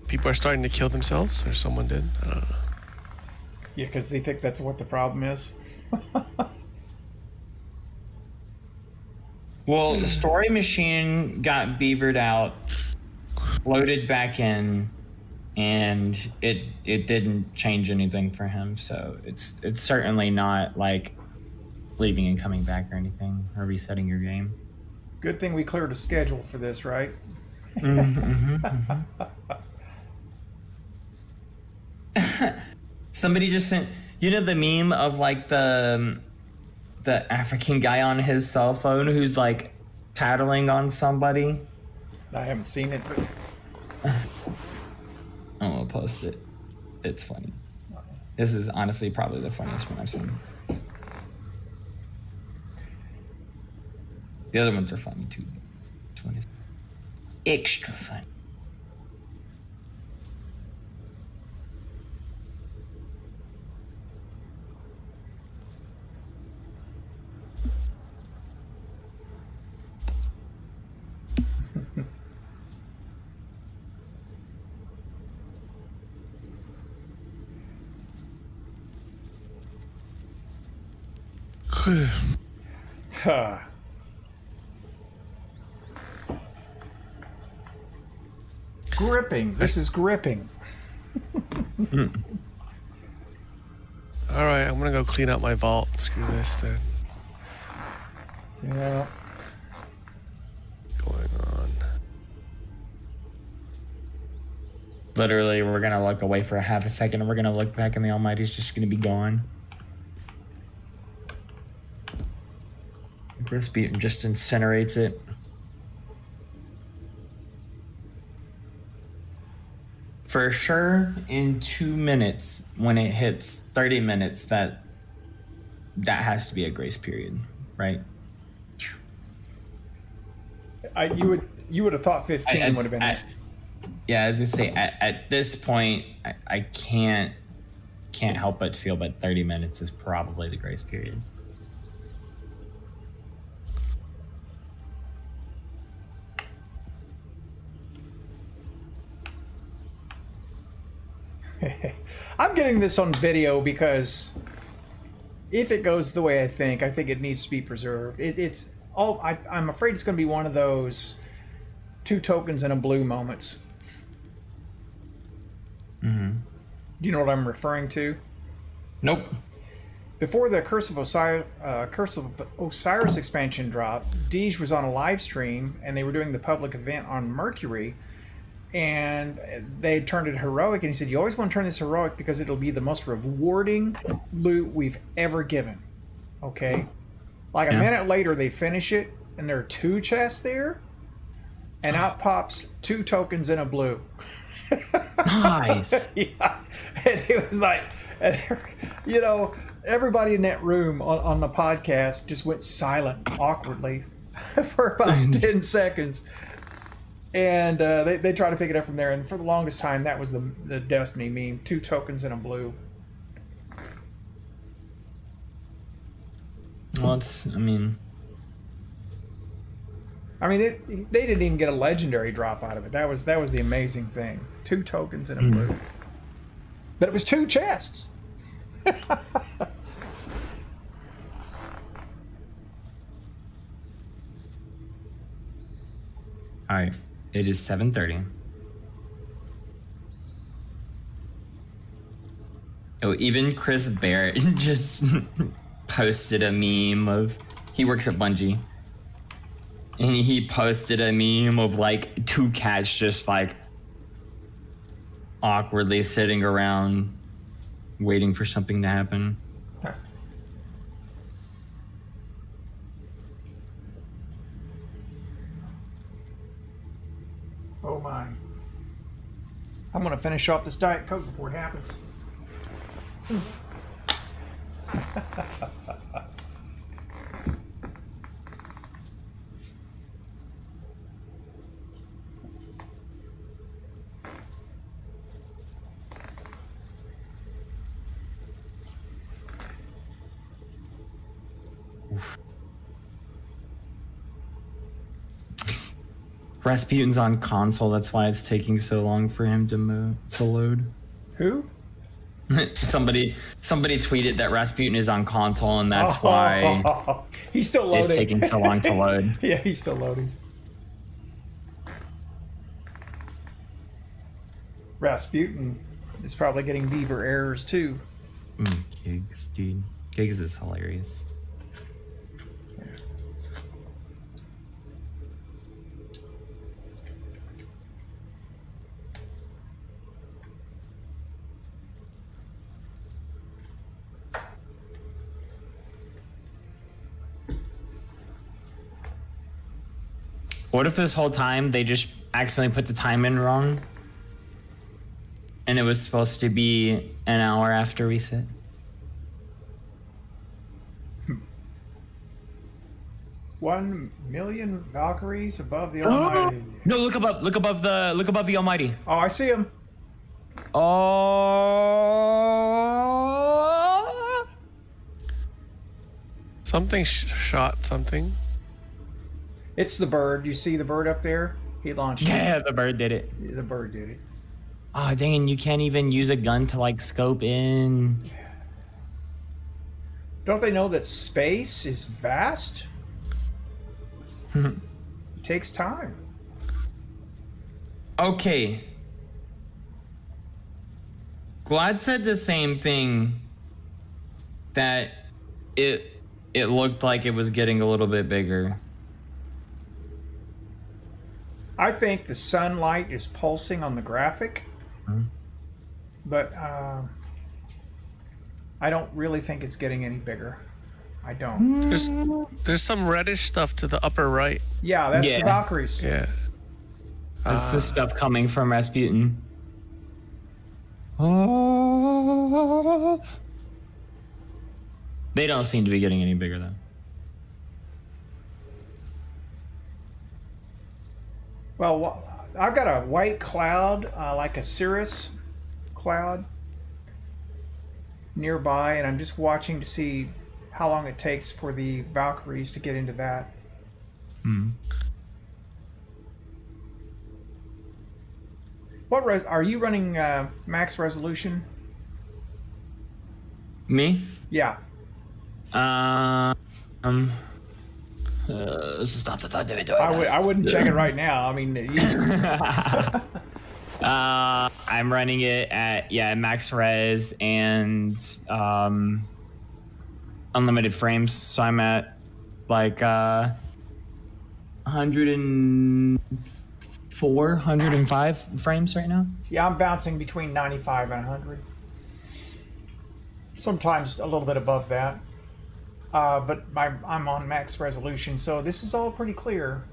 People are starting to kill themselves, or someone did. I don't know. Yeah, because they think that's what the problem is. Well, the story machine got beavered out, loaded back in, and it didn't change anything for him. So it's certainly not like leaving and coming back or anything, or resetting your game. Good thing we cleared a schedule for this, right? Somebody just sent, you know, the meme of like the African guy on his cell phone who's like tattling on somebody. I haven't seen it, but I'm gonna post it. It's funny. This is honestly probably the funniest one I've seen. The other ones are funny too. This one is extra funny. huh. Gripping. This is gripping. All right, I'm gonna go clean out my vault. Screw this then. Yeah. Going on. Literally, we're gonna look away for a half a second and we're gonna look back and the Almighty's just gonna be gone. Rasputin just incinerates it. For sure, in 2 minutes, when it hits 30 minutes, that has to be a grace period, right? You would have thought 15 would have been. Yeah, as I say, at this point, I can't help but feel that 30 minutes is probably the grace period. I'm getting this on video because if it goes the way I think it needs to be preserved. It's all. I'm afraid it's going to be one of those 2 tokens and a blue moments. Mm-hmm. Do you know what I'm referring to? Nope. Before the Curse of Osiris expansion dropped, Deej was on a live stream and they were doing the public event on Mercury. And they turned it heroic, and he said, you always want to turn this heroic because it'll be the most rewarding loot we've ever given. Okay? Like a minute later, they finish it, and there are 2 chests there, and out pops 2 tokens and a blue. Nice. Yeah. And it was like, you know, everybody in that room on the podcast just went silent awkwardly for about 10 seconds. And they try to pick it up from there. And for the longest time, that was the Destiny meme. 2 tokens and a blue. Well, they didn't even get a legendary drop out of it. That was the amazing thing. 2 tokens and a blue. But it was 2 chests. All right. It is 7:30. Oh, even Chris Barrett just posted a meme of, he works at Bungie, and he posted a meme of like 2 cats just like awkwardly sitting around waiting for something to happen. Oh my. I'm going to finish off this Diet Coke before it happens. Rasputin's on console, that's why it's taking so long for him to load. Who? somebody tweeted that Rasputin is on console, and that's why he's still loading. it's taking so long to load. Yeah, he's still loading. Rasputin is probably getting beaver errors too. Gigs, dude. Gigs is hilarious. What if this whole time they just accidentally put the time in wrong? And it was supposed to be an hour after reset? 1,000,000 Valkyries above the Almighty. No, look above the Almighty. Oh, I see him. Oh. Something shot something. It's the bird. You see the bird up there? He launched it. Yeah, the bird did it. The bird did it. Oh, dang, and you can't even use a gun to like scope in. Don't they know that space is vast? It takes time. Okay. Glad said the same thing, that it looked like it was getting a little bit bigger. I think the sunlight is pulsing on the graphic, but I don't really think it's getting any bigger. I don't. There's some reddish stuff to the upper right. Yeah, that's the Yeah. Valkyries. Yeah. That's the stuff coming from Rasputin. Oh. They don't seem to be getting any bigger though. Well, I've got a white cloud, like a cirrus cloud, nearby, and I'm just watching to see how long it takes for the Valkyries to get into that. What are you running? Max resolution? Me? Yeah. This is not the time to be doing I this. wouldn't check it right now. I mean, I'm running it at max res and unlimited frames. So I'm at like 104, 105 frames right now. yeah, I'm bouncing between 95 and 100. Sometimes a little bit above that. But I'm on max resolution, so this is all pretty clear.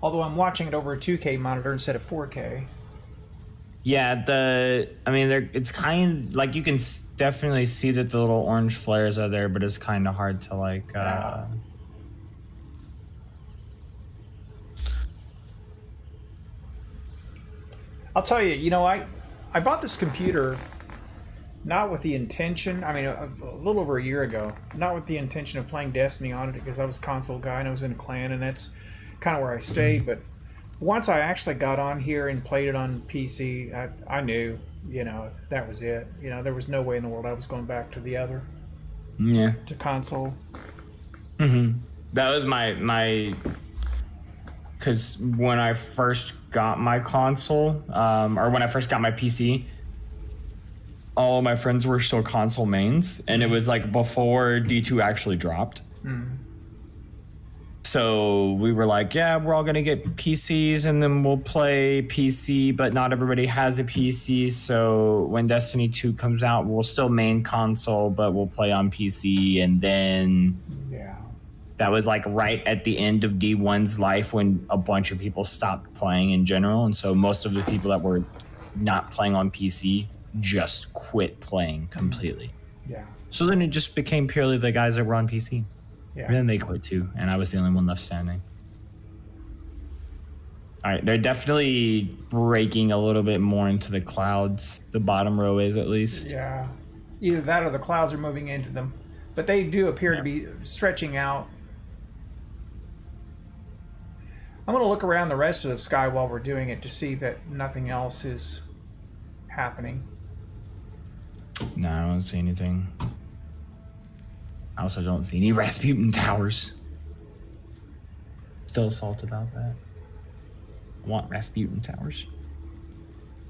Although I'm watching it over a 2K monitor instead of 4K. Yeah, it's kind of like you can definitely see that the little orange flares are there, but it's kind of hard to like. Yeah. I'll tell you, I bought this computer not with the intention, I mean, a little over a year ago, not with the intention of playing Destiny on it, because I was a console guy and I was in a clan, and that's kind of where I stayed. But once I actually got on here and played it on PC, I knew, that was it. There was no way in the world I was going back to the other, to console. That was my because when I first got my console, or when I first got my PC, all of my friends were still console mains, and it was like before D2 actually dropped. So we were like, yeah, we're all gonna get PCs and then we'll play PC, but not everybody has a PC. So when Destiny 2 comes out, we'll still main console, but we'll play on PC. And then that was like right at the end of D1's life when a bunch of people stopped playing in general. And so most of the people that were not playing on PC just quit playing completely. Yeah. So then it just became purely the guys that were on PC. Yeah. And then they quit too, and I was the only one left standing. All right, they're definitely breaking a little bit more into the clouds. The bottom row is, at least. Yeah. Either that or the clouds are moving into them. But they do appear to be stretching out. I'm going to look around the rest of the sky while we're doing it to see that nothing else is happening. No, I don't see anything. I also don't see any Rasputin towers. Still salty about that. I want Rasputin towers.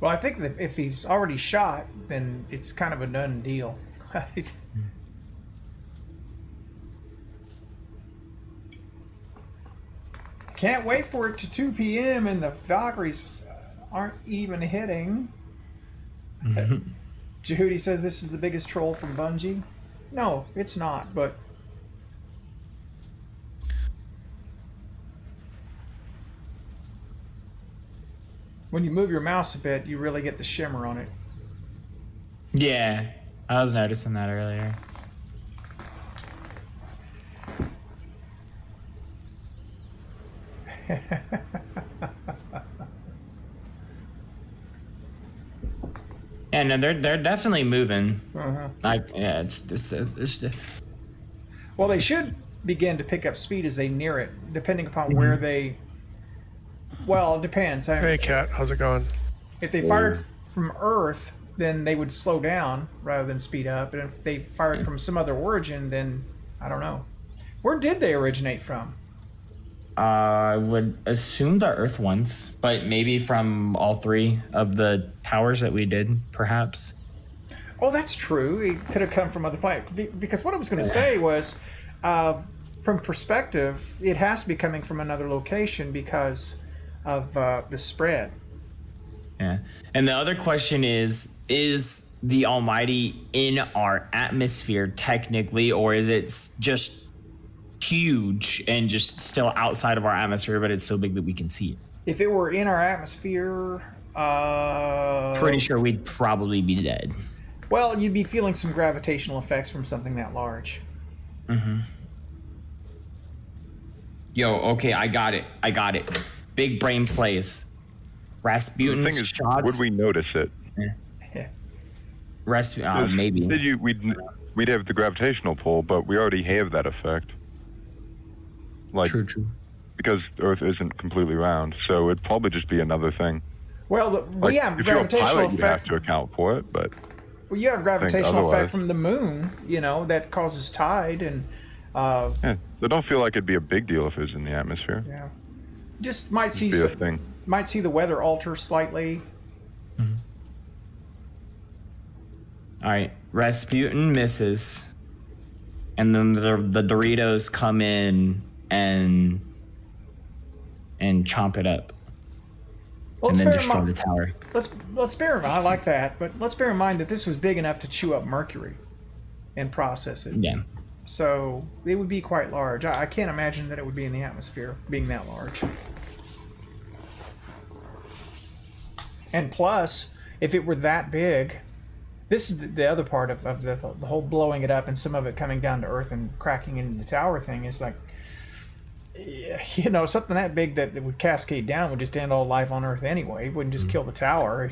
Well, I think that if he's already shot, then it's kind of a done deal. Can't wait for it to 2 p.m. and the Valkyries aren't even hitting. Jehudi says this is the biggest troll from Bungie. No, it's not, but when you move your mouse a bit, you really get the shimmer on it. Yeah, I was noticing that earlier. Yeah, no, they're definitely moving. Like, yeah, it's Well, they should begin to pick up speed as they near it, depending upon where they. Well, it depends. Hey, Kat, how's it going? If they fired from Earth, then they would slow down rather than speed up. And if they fired from some other origin, then I don't know. Where did they originate from? I would assume the Earth ones, but maybe from all three of the towers that we did, perhaps. Oh, that's true. It could have come from other planets. Because what I was going to say was, from perspective, it has to be coming from another location because of the spread. Yeah. And the other question is the Almighty in our atmosphere technically, or is it just huge and just still outside of our atmosphere, but it's so big that we can see it? If it were in our atmosphere, Pretty sure we'd probably be dead. well, you'd be feeling some gravitational effects from something that large. Yo, okay, I got it. Big brain plays. Rasputin's The thing is, shots. would we notice it? Maybe. We'd have the gravitational pull, but we already have that effect. Like, True. because Earth isn't completely round, so it'd probably just be another thing. Well, Like, we have if you're a gravitational pilot, you'd have effect. to account for it, but Well, you have gravitational effect otherwise. from the moon, that causes tide, and yeah, I don't feel like it'd be a big deal if it was in the atmosphere. yeah, just might see It'd be a thing. might see the weather alter slightly. All right, Rasputin misses, and then the Doritos come in and chomp it up, Well, and let's then bear in destroy mind, the tower. let's bear in mind. I like that, but let's bear in mind that this was big enough to chew up Mercury and process it. Yeah. So it would be quite large. I can't imagine that it would be in the atmosphere being that large. And plus, if it were that big, this is the other part of the whole blowing it up and some of it coming down to Earth and cracking into the tower thing is like, something that big that it would cascade down would just end all life on Earth anyway. It wouldn't just kill the tower.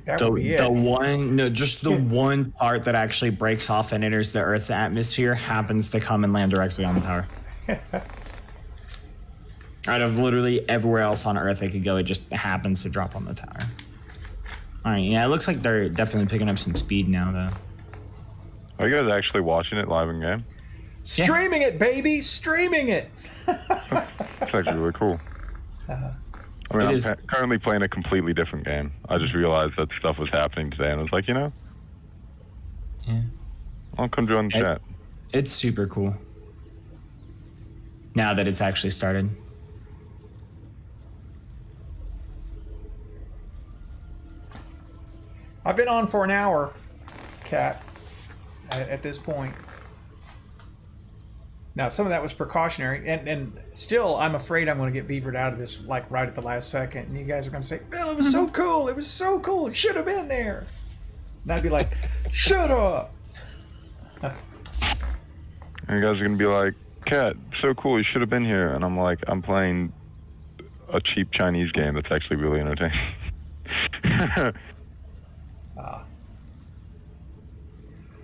That would be it. The one part that actually breaks off and enters the Earth's atmosphere happens to come and land directly on the tower. Out of literally everywhere else on Earth it could go, it just happens to drop on the tower. All right, yeah, it looks like they're definitely picking up some speed now, though. Are you guys actually watching it live in game? Streaming it, baby! Streaming it! It's actually really cool. I mean, It I'm is- currently playing a completely different game. I just realized that stuff was happening today, and I was like, Yeah. I'll come join the chat. It's super cool. Now that it's actually started. I've been on for an hour, Cat, at this point. Now, some of that was precautionary, and still, I'm afraid I'm going to get beavered out of this, like, right at the last second. And you guys are going to say, Bill, it was so cool. It was so cool. It should have been there. And I'd be like, shut up. And you guys are going to be like, Cat, so cool, you should have been here. And I'm like, I'm playing a cheap Chinese game that's actually really entertaining.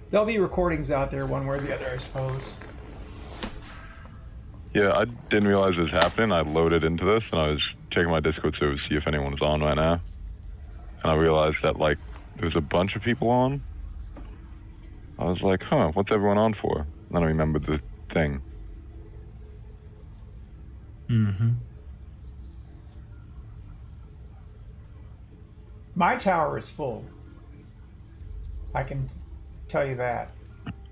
There'll be recordings out there one way or the other, I suppose. Yeah, I didn't realize it was happening. I loaded into this, and I was checking my Discord server to see if anyone was on right now. And I realized that, like, there was a bunch of people on. I was like, huh, what's everyone on for? And then I remembered the thing. Mm-hmm. My tower is full. I can tell you that.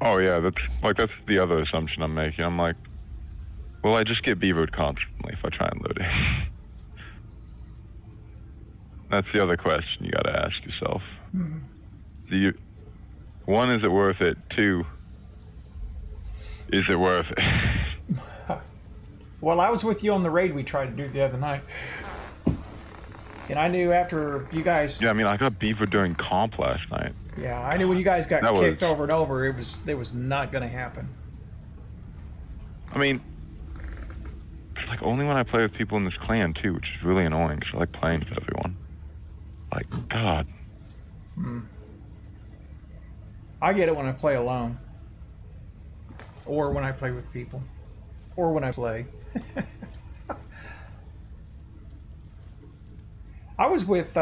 Oh yeah, that's the other assumption I'm making. I'm like, well, I just get beavered constantly if I try and load it. That's the other question you got to ask yourself. One, is it worth it? Two, is it worth it? Well, I was with you on the raid we tried to do the other night. And I knew after you guys... Yeah, I mean, I got beavered during comp last night. Yeah, I knew when you guys got That kicked was- over and over, it was not going to happen. I mean, it's like only when I play with people in this clan too, which is really annoying because I like playing with everyone. Like, God. I get it when I play alone. Or when I play with people. Or when I play. I was with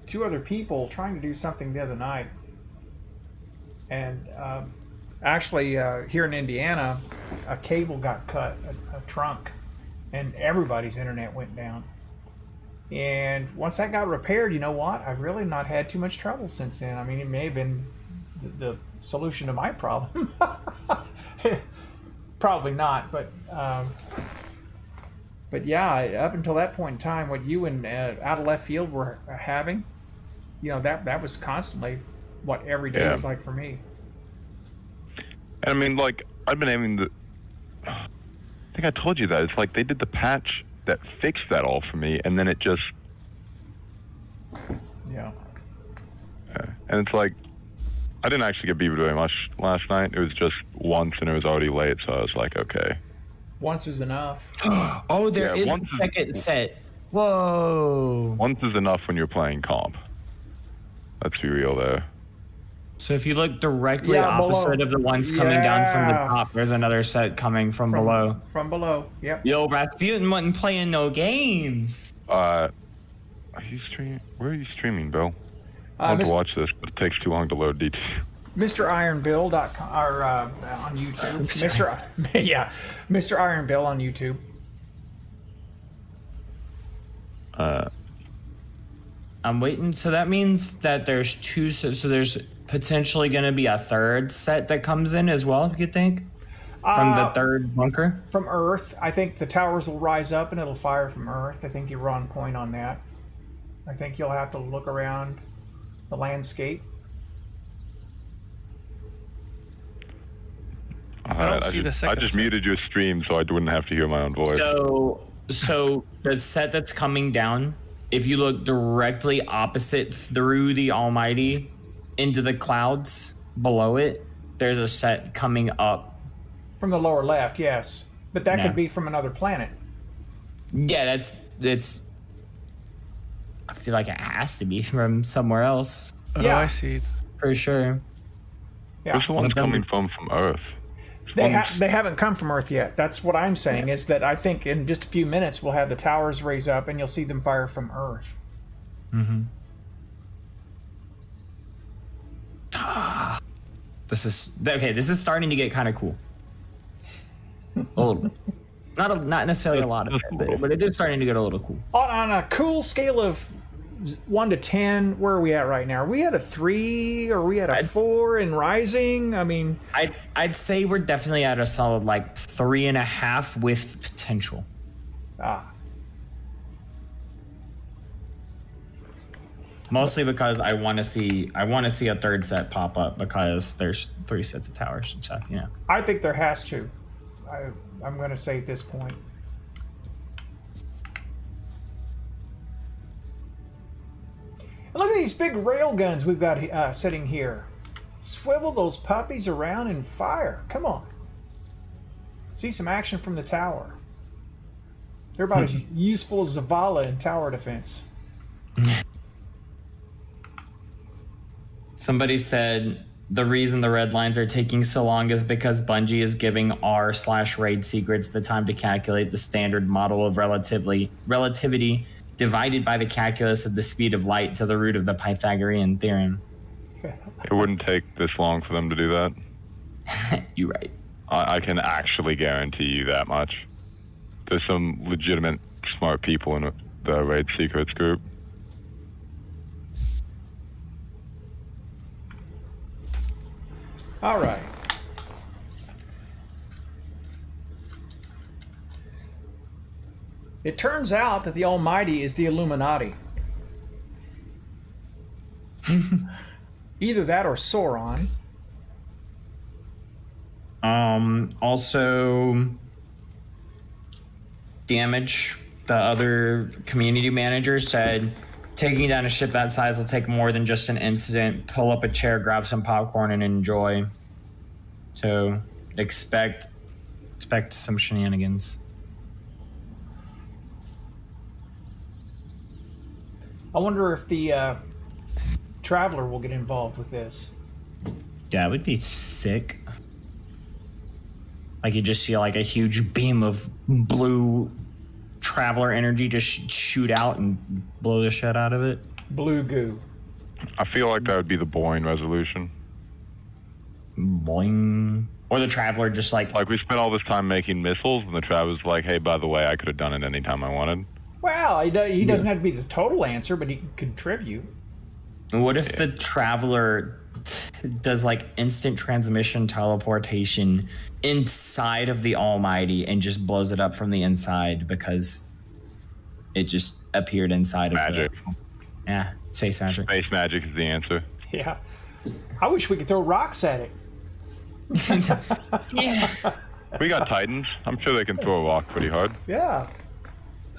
2 other people trying to do something the other night. And actually, here in Indiana, a cable got cut, a trunk, and everybody's internet went down. And once that got repaired, you know what? I've really not had too much trouble since then. I mean, it may have been the solution to my problem. Probably not, but yeah, up until that point in time, what you and out of left field were having, you know, that was constantly what every day Yeah. was like for me. And I mean, like, I've been aiming the. I think I told you that. It's like they did the patch that fixed that all for me, and then it just. Yeah. And it's like, I didn't actually get beavered very much last night. It was just once, and it was already late, so I was like, okay. Once is enough. Oh, there Yeah, is once a is- second set. Whoa. Once is enough when you're playing comp. Let's be real there. So if you look directly Yeah, below. opposite of the ones coming down from the Yeah. top, there's another set coming from below. From below. Yep. Yo, Rasputin wasn't playing no games. Are you streaming? Where are you streaming, Bill? I want Mis- to watch this, but it takes too long to load DT. MrIronBill.com or on YouTube. Mr. Iron Bill on YouTube. I'm waiting. So that means that there's 2. So there's potentially going to be a third set that comes in as well, you think? From the third bunker? From Earth. I think the towers will rise up and it'll fire from Earth. I think you're on point on that. I think you'll have to look around the landscape. I don't see the second I just set. muted your stream so I wouldn't have to hear my own voice. So the set that's coming down, if you look directly opposite through the Almighty into the clouds below it, there's a set coming up. From the lower left, yes. But that Yeah. could be from another planet. Yeah, that's. I feel like it has to be from somewhere else Oh, Yeah. I see. for sure. Yeah. Where's the ones coming from Earth? They, Ones- they haven't come from Earth yet. That's what I'm saying, is that I think in just a few minutes we'll have the towers raise up and you'll see them fire from Earth. This is okay. This is starting to get kind of cool. A little bit. Not necessarily a lot of it, but it is starting to get a little cool. On a cool scale of 1 to 10, where are we at right now? Are we at a 3 or are we at a 4 and rising? I mean, I'd say we're definitely at a solid like 3.5 with potential. Mostly because I want to see a third set pop up because there's 3 sets of towers and stuff. You know. I think there has to. I'm going to say at this point. Look at these big rail guns we've got sitting here. Swivel those puppies around and fire. Come on. See some action from the tower. They're about as useful as Zavala in tower defense. Somebody said the reason the red lines are taking so long is because Bungie is giving r/raid secrets the time to calculate the standard model of relativity divided by the calculus of the speed of light to the root of the Pythagorean theorem. It wouldn't take this long for them to do that. You're right. I can actually guarantee you that much. There's some legitimate smart people in the Raid Secrets group. All right. It turns out that the Almighty is the Illuminati. Either that or Sauron. Also, Damage, the other community manager, said taking down a ship that size will take more than just an incident. Pull up a chair, grab some popcorn, and enjoy. So expect some shenanigans. I wonder if the Traveler will get involved with this. Yeah, it would be sick. Like you just see like a huge beam of blue Traveler energy just shoot out and blow the shit out of it. Blue goo. I feel like that would be the boring resolution. Boing. Or the Traveler just like Like we spent all this time making missiles, and the Traveler's like, "Hey, by the way, I could have done it anytime I wanted." Well, he doesn't have to be the total answer, but he can contribute. What if the Traveler does like instant transmission teleportation inside of the Almighty and just blows it up from the inside because it just appeared inside Magic. of the... Yeah, space magic. Space magic is the answer. Yeah. I wish we could throw rocks at it. Yeah. We got Titans. I'm sure they can throw a rock pretty hard. Yeah.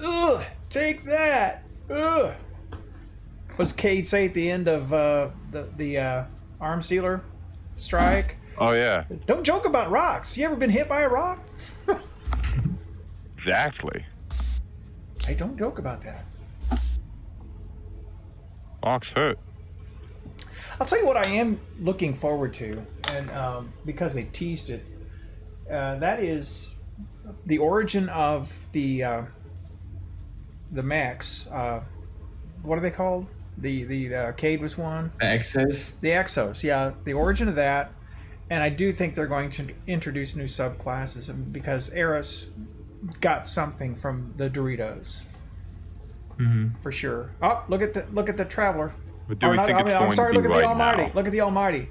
Ugh, take that. Ugh. What's Cade say at the end of the arms dealer strike? Oh yeah, Don't joke about rocks. You ever been hit by a rock? exactly. Hey, don't joke about that. Rocks hurt. I'll tell you what I am looking forward to, and because they teased it, that is the origin of the mechs. What are they called? The Cade was one. The Exos? The Exos, yeah, the origin of that, and I do think they're going to introduce new subclasses because Eris got something from the Doritos, for sure. Oh, look at the Traveler. But do we think it's I'm going sorry. to Look be at the right Almighty. now? Look at the Almighty.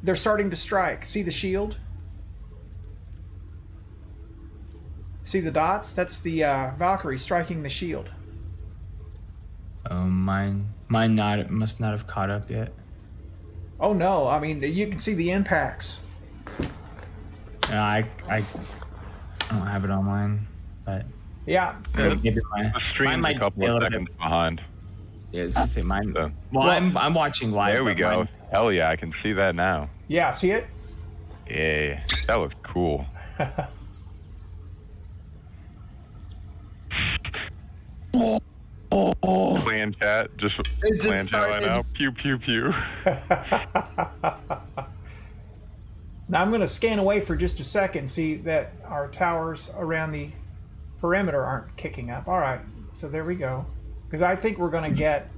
They're starting to strike. See the shield? See the dots? That's the Valkyrie striking the shield. Oh, mine must not have caught up yet. Oh no! I mean, you can see the impacts. Yeah, I don't have it on mine, but Yeah. maybe The mine stream's might a couple be a of little seconds bit. behind. Yeah, it's just say mine. So- Well, I'm watching live. There we but go. mine- Hell yeah, I can see that now. Yeah. See it? Yeah, that looks cool. Clan chat, just just clan chat right started. now. Pew pew pew. Now I'm going to scan away for just a second and see that our towers around the perimeter aren't kicking up. All right, so there we go. Because I think we're going to get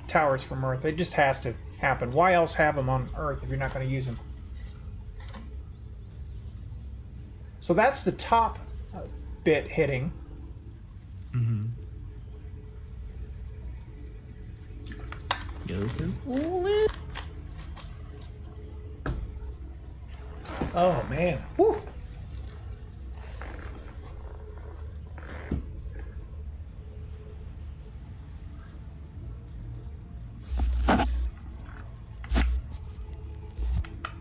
towers from Earth. It just has to happen. Why else have them on Earth if you're not going to use them? So that's the top bit hitting. Oh man. Woo.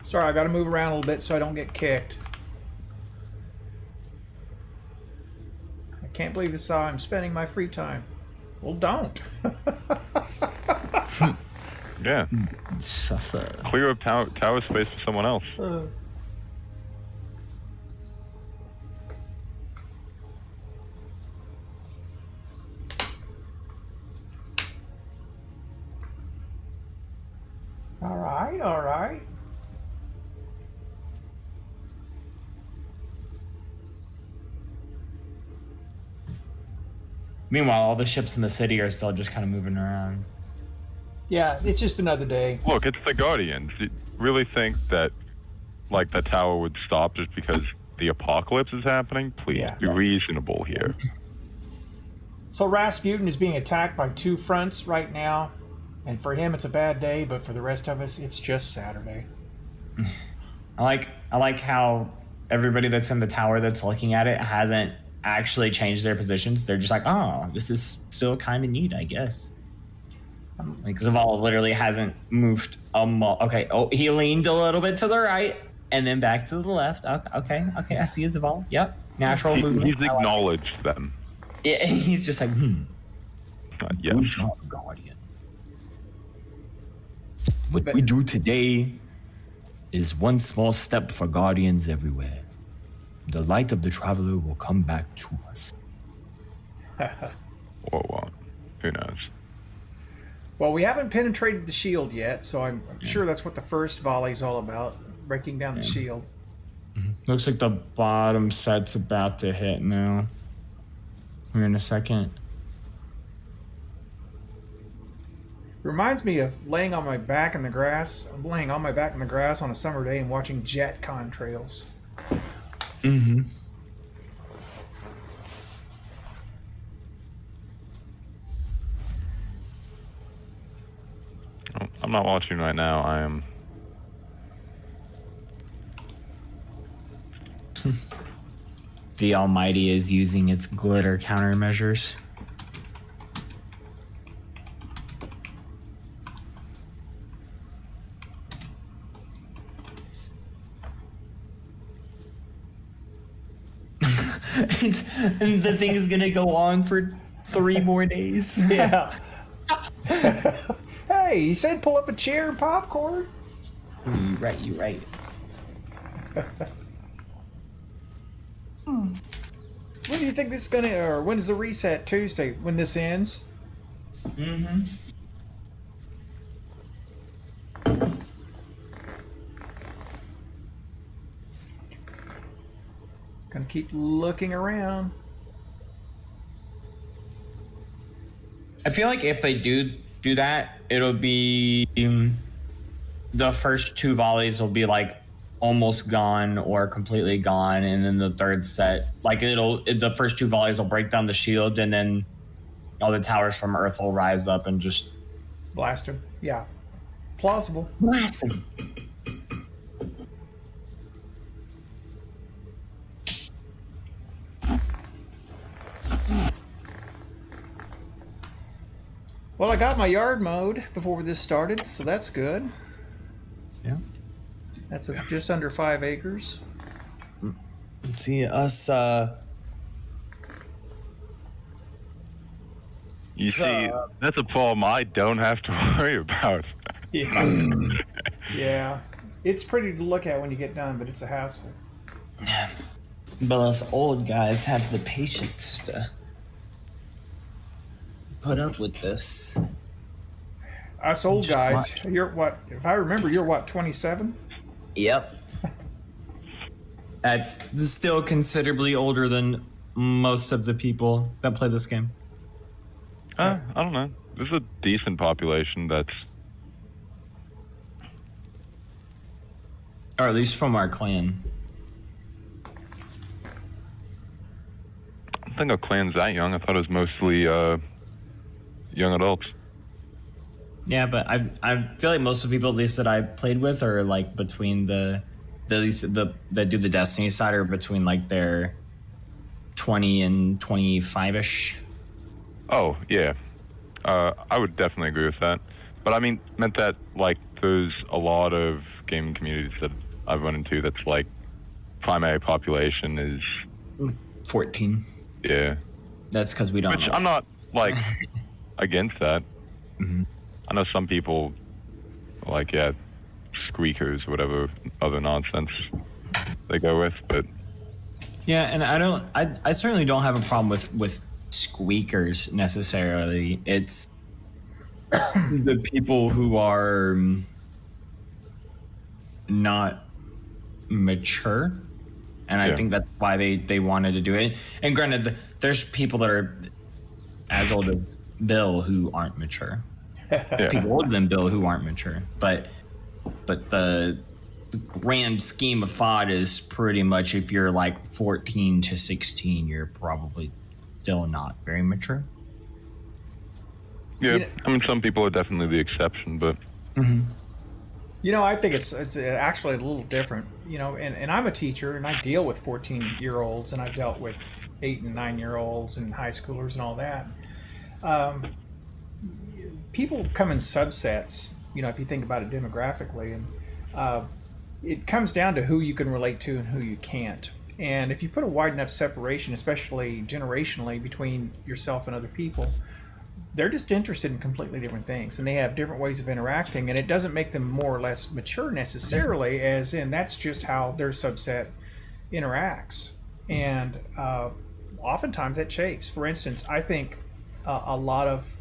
Sorry, I got to move around a little bit so I don't get kicked. I can't believe this is how I'm spending my free time. Well, don't. Yeah, Suffer. clear up tower space for someone else. All right, all right. Meanwhile, all the ships in the city are still just kind of moving around. Yeah, it's just another day. Look, it's the Guardians. You really think that, like, the tower would stop just because the apocalypse is happening? Please, Yeah. be reasonable here. So Rasputin is being attacked by 2 fronts right now, and for him it's a bad day, but for the rest of us it's just Saturday. I like how everybody that's in the tower that's looking at it hasn't actually changed their positions. They're just like, oh, this is still kind of neat, I guess. Like Zavala literally hasn't moved okay. Oh, he leaned a little bit to the right and then back to the left. Okay. I see you, Zavala. Yep, natural movement. He's acknowledged them. Yeah, he's just like, Yes. Good job, Guardian. What we do today is one small step for Guardians everywhere. The light of the Traveler will come back to us. Well, who knows? Well, we haven't penetrated the shield yet, so I'm sure that's what the first volley's all about, breaking down the shield. Looks like the bottom set's about to hit now. Here in a second. Reminds me of laying on my back in the grass. I'm laying on my back in the grass on a summer day and watching jet contrails. Mm-hmm. I'm not watching right now. I am. The Almighty is using its glitter countermeasures. And the thing is gonna go on for 3 more days. Yeah. Hey, he said pull up a chair and popcorn. You're right. When do you think this is gonna, or when is the reset? Tuesday, when this ends? Mm-hmm. Gonna keep looking around. I feel like if they do that, it'll be the first 2 volleys will be like almost gone or completely gone, and then the third set, like the first 2 volleys will break down the shield, and then all the towers from Earth will rise up and just Blast him. Yeah. Plausible. blast them. Well, I got my yard mowed before this started, so that's good. Yeah. That's just under 5 acres. Let's see us. You see, that's a problem I don't have to worry about. Yeah. Yeah. It's pretty to look at when you get done, but it's a hassle. But us old guys have the patience to put up with this. Us old Just guys, watch. you're what? If I remember, you're what, 27? Yep. That's still considerably older than most of the people that play this game. I don't know. There's a decent population that's. Or at least from our clan. I don't think our clan's that young. I thought it was mostly young adults. Yeah, but I feel like most of the people, at least that I played with, are like between that do the Destiny side, are between like their 20 and 25ish. Oh, yeah. I would definitely agree with that. But I meant that, like, there's a lot of gaming communities that I've run into that's, like, primary population is... 14. Yeah. That's because we don't Which know. I'm not, like, against that. Mhm. I know some people, like, yeah, squeakers, whatever other nonsense they go with, but... Yeah, and I certainly don't have a problem with squeakers necessarily. It's the people who are not mature, and I Yeah. think that's why they wanted to do it. And granted, there's people that are as old as Bill who aren't mature. Yeah. People older than Bill who aren't mature. But the grand scheme of thought is pretty much if you're like 14 to 16, you're probably still not very mature. Yeah, You know- I mean, some people are definitely the exception, but You know, I think it's actually a little different. You know, and I'm a teacher, and I deal with 14-year-olds, and I've dealt with 8 and 9-year-olds and high schoolers and all that. People come in subsets. You know, if you think about it demographically, and it comes down to who you can relate to and who you can't. And if you put a wide enough separation, especially generationally, between yourself and other people, they're just interested in completely different things, and they have different ways of interacting, and it doesn't make them more or less mature necessarily, as in that's just how their subset interacts. And oftentimes that chafes. For instance, I think a lot of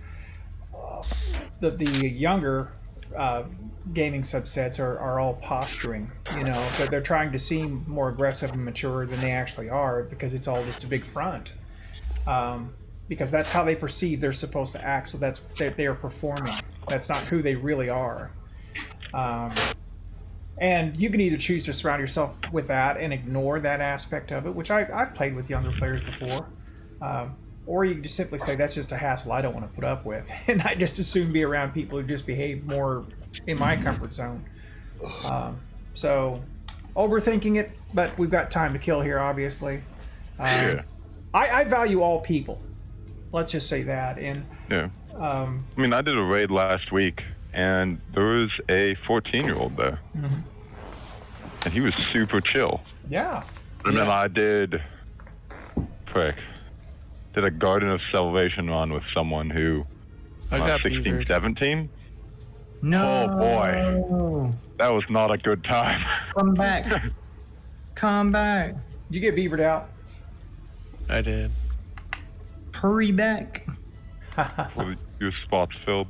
the younger gaming subsets are all posturing. You know, they're trying to seem more aggressive and mature than they actually are, because it's all just a big front. Because that's how they perceive they're supposed to act. So that's they are performing. That's not who they really are. And you can either choose to surround yourself with that and ignore that aspect of it, which I've played with younger players before. Or you can just simply say, that's just a hassle I don't want to put up with. And I just as soon be around people who just behave more in my comfort zone. So overthinking it, but we've got time to kill here, obviously. yeah. I value all people. Let's just say that. And Yeah. I mean, I did a raid last week, and there was a 14-year-old there. And he was super chill. yeah. And then I did a Garden of Salvation run with someone who, I got 16, beavered. 17. No. Oh, boy. That was not a good time. Come back. Come back. Did you get beavered out? I did. Hurry back. Were your spots filled?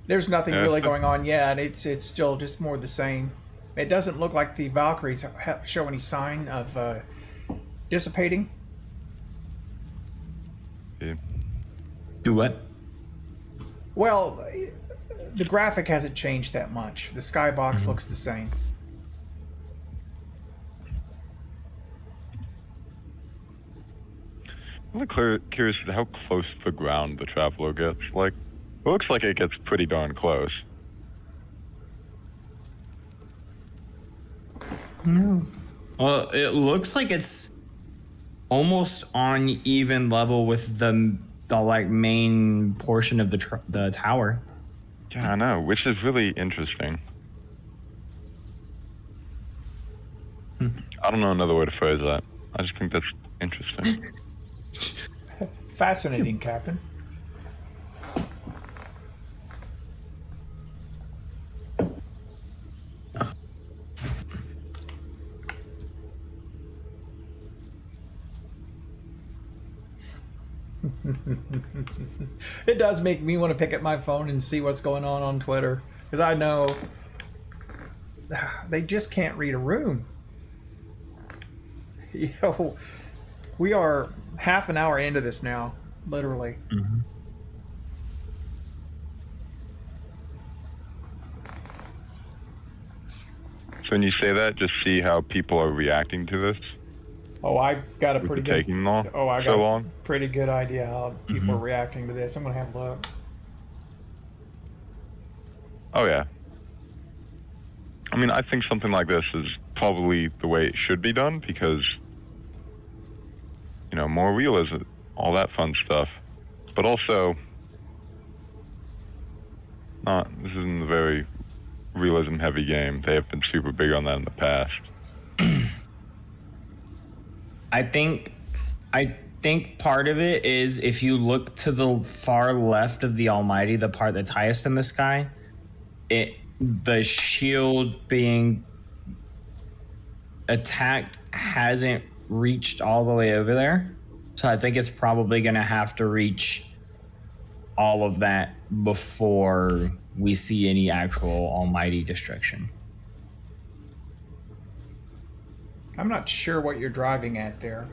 There's nothing Yeah. really going on yet. It's still just more the same. It doesn't look like the Valkyries show any sign of dissipating. Yeah. Do what? Well, the graphic hasn't changed that much. The skybox looks the same. I'm really curious as to how close to the ground the Traveler gets. Like, it looks like it gets pretty darn close. Well, it looks like it's almost on even level with the like main portion of the tower. Yeah, I know, which is really interesting. I don't know another way to phrase that. I just think that's interesting. Fascinating, Captain. It does make me want to pick up my phone and see what's going on Twitter, because I know they just can't read a room. You know, we are half an hour into this now, literally. So when you say that, just see how people are reacting to this. Oh, I've got a With pretty it good. taking long, Oh, I so got long. a pretty good idea how people are reacting to this. I'm gonna have a look. Oh yeah. I mean, I think something like this is probably the way it should be done because, you know, more realism, all that fun stuff. But also, this isn't a very realism-heavy game. They have been super big on that in the past. I think part of it is if you look to the far left of the Almighty, the part that's highest in the sky, the shield being attacked hasn't reached all the way over there. So I think it's probably going to have to reach all of that before we see any actual Almighty destruction. I'm not sure what you're driving at there.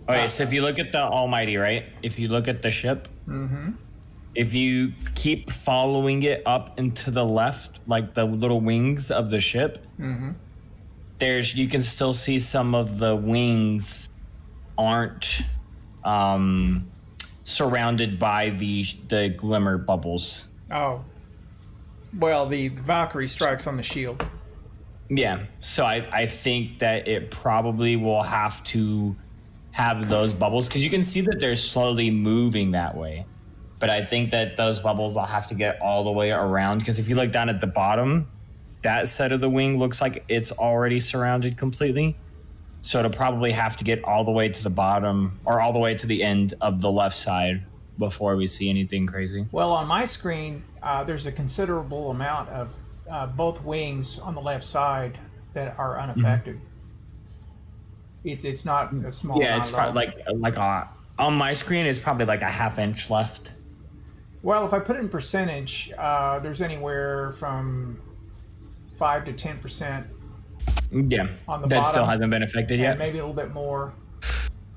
Okay, so if you look at the Almighty, right? If you look at the ship, if you keep following it up and to the left, like the little wings of the ship, you can still see some of the wings aren't surrounded by the glimmer bubbles. Oh. Well, the Valkyrie strikes on the shield. Yeah, so I think that it probably will have to have those bubbles because you can see that they're slowly moving that way. But I think that those bubbles will have to get all the way around because if you look down at the bottom, that side of the wing looks like it's already surrounded completely. So it'll probably have to get all the way to the bottom or all the way to the end of the left side before we see anything crazy. Well, on my screen, there's a considerable amount of both wings on the left side that are unaffected. It's not a small. Yeah, it's probably like on my screen, it's probably like a ½ inch left. Well, if I put it in percentage, there's anywhere from 5 to 10%. Yeah, On the that bottom, still hasn't been affected yet. And maybe a little bit more.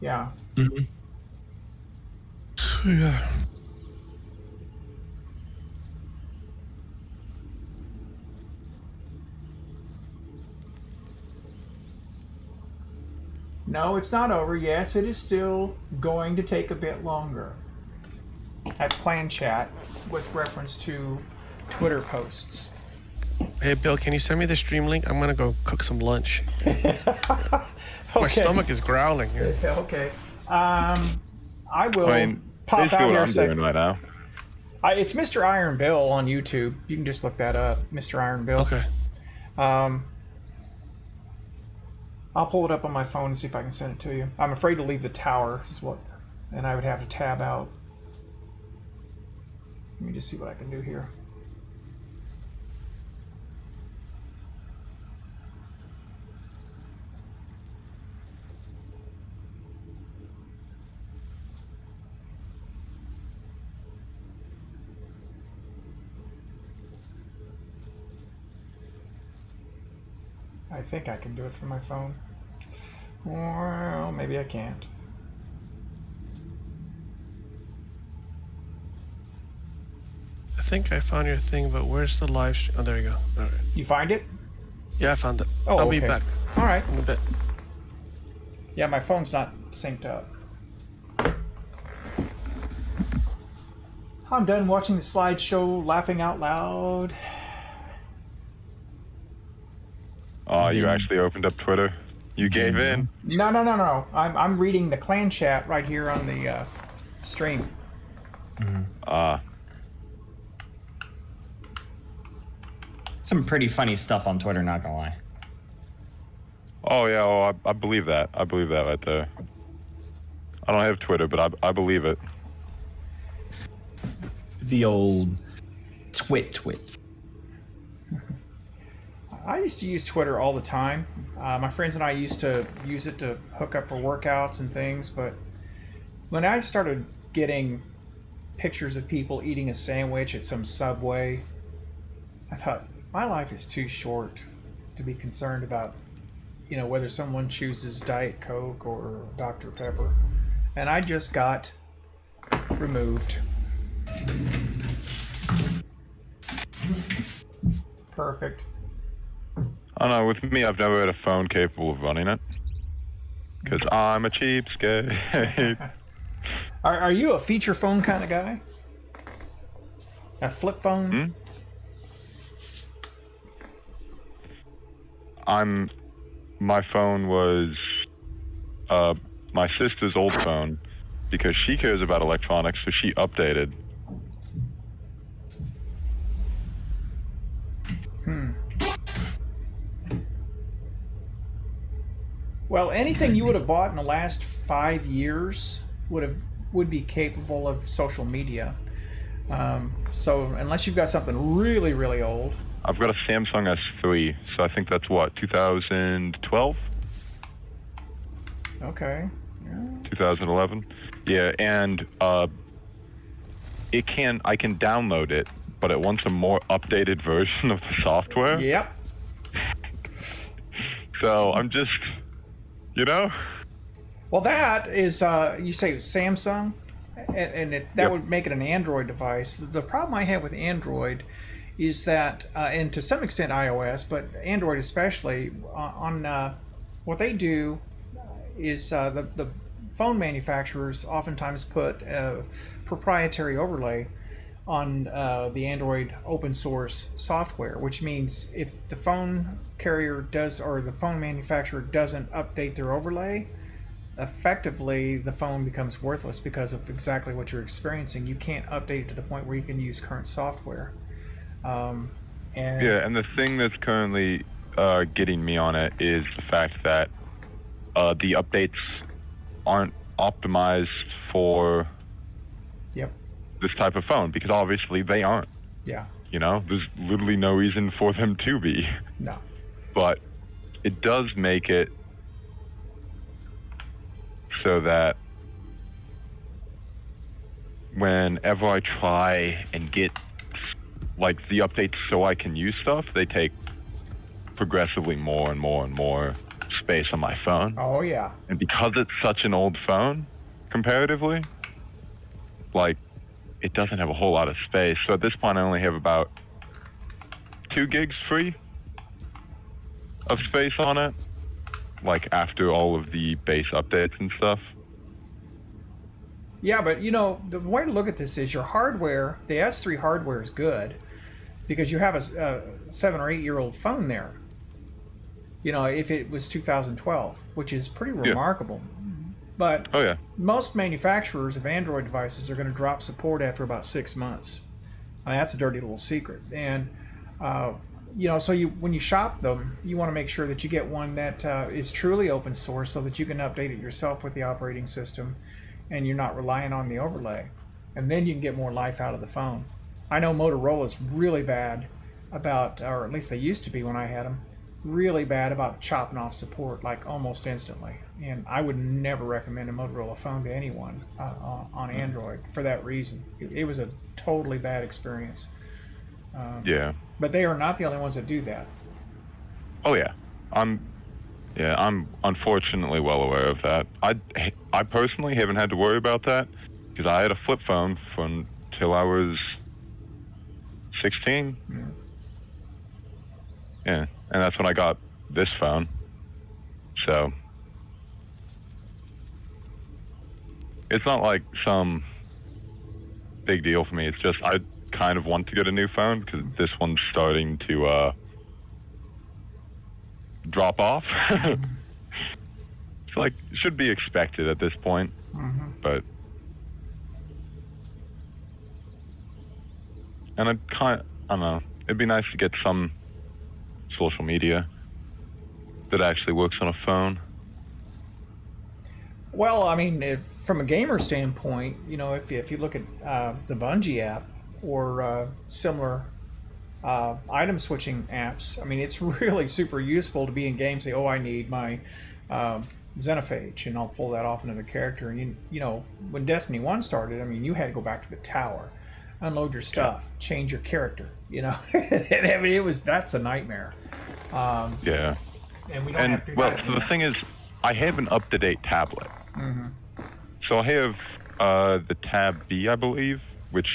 Yeah. Yeah. No, it's not over. Yes, it is still going to take a bit longer. That's clan chat with reference to Twitter posts. Hey, Bill, can you send me the stream link? I'm gonna go cook some lunch. My stomach is growling here. Okay. I will pop basically out what here a I'm second. doing right now. It's Mr. Iron Bill on YouTube. You can just look that up, Mr. Iron Bill. Okay. I'll pull it up on my phone and see if I can send it to you. I'm afraid to leave the tower, and I would have to tab out. Let me just see what I can do here. I think I can do it from my phone. Well, maybe I can't. I think I found your thing, but where's the live stream? Oh, there you go. All right. You find it? Yeah, I found it. Oh, I'll okay. be back All right. in a bit. Yeah, my phone's not synced up. I'm done watching the slideshow, laughing out loud. Oh, you actually opened up Twitter. You gave in. No. I'm reading the clan chat right here on the stream. Some pretty funny stuff on Twitter, not gonna lie. Oh yeah, I believe that. I believe that right there. I don't have Twitter, but I believe it. The old twits. I used to use Twitter all the time. My friends and I used to use it to hook up for workouts and things, but when I started getting pictures of people eating a sandwich at some Subway, I thought, my life is too short to be concerned about, whether someone chooses Diet Coke or Dr. Pepper. And I just got removed. Perfect. I don't know, with me, I've never had a phone capable of running it. Because I'm a cheapskate. Are you a feature phone kind of guy? A flip phone? My phone was my sister's old phone because she cares about electronics, so she updated. Well, anything you would have bought in the last 5 years would be capable of social media. So unless you've got something really, really old. I've got a Samsung S3, so I think that's what, 2012? Okay. 2011? Yeah, and I can download it, but it wants a more updated version of the software. Yep. So I'm just, Well, that is, you say Samsung, and that Yep. would make it an Android device. The problem I have with Android is that, and to some extent iOS, but Android especially, on what they do is the phone manufacturers oftentimes put a proprietary overlay on the Android open source software, which means if the phone carrier does or the phone manufacturer doesn't update their overlay, effectively the phone becomes worthless because of exactly what you're experiencing. You can't update it to the point where you can use current software. And Yeah, and the thing that's currently getting me on it is the fact that the updates aren't optimized for Yep. this type of phone, because obviously they aren't. Yeah. You know, there's literally no reason for them to be. No. But it does make it so that whenever I try and get like the updates so I can use stuff, they take progressively more and more and more space on my phone. Oh yeah. And because it's such an old phone comparatively, like it doesn't have a whole lot of space. So at this point I only have about 2 gigs free of space on it, like after all of the base updates and stuff. Yeah, but you know, the way to look at this is your hardware, the S3 hardware is good because you have a 7 or 8 year old phone there. You know, if it was 2012, which is pretty remarkable. But Oh yeah. most manufacturers of Android devices are going to drop support after about 6 months. I mean, that's a dirty little secret. And, you know, so when you shop them, you want to make sure that you get one that is truly open source so that you can update it yourself with the operating system and you're not relying on the overlay. And then you can get more life out of the phone. I know Motorola's really bad about, or at least they used to be when I had them, really bad about chopping off support like almost instantly. And I would never recommend a Motorola phone to anyone on Android for that reason. It was a totally bad experience. Yeah. But they are not the only ones that do that. Oh yeah. I'm unfortunately well aware of that. I personally haven't had to worry about that because I had a flip phone from till I was 16. Yeah, and that's when I got this phone. So it's not like some big deal for me. It's just I kind of want to get a new phone because this one's starting to drop off. It's like it should be expected at this point, but and I don't know. It'd be nice to get some social media that actually works on a phone. Well, I mean, from a gamer standpoint, you know, if you look at the Bungie app or similar item switching apps, I mean, it's really super useful to be in games. Say, oh, I need my Xenophage, and I'll pull that off into the character. And you know, when Destiny 1 started, I mean, you had to go back to the tower, unload your stuff, change your character. You know, I mean, that's a nightmare. Yeah. And we don't And have to do well, that so the thing is, I have an up-to-date tablet. So I have the Tab B, I believe, which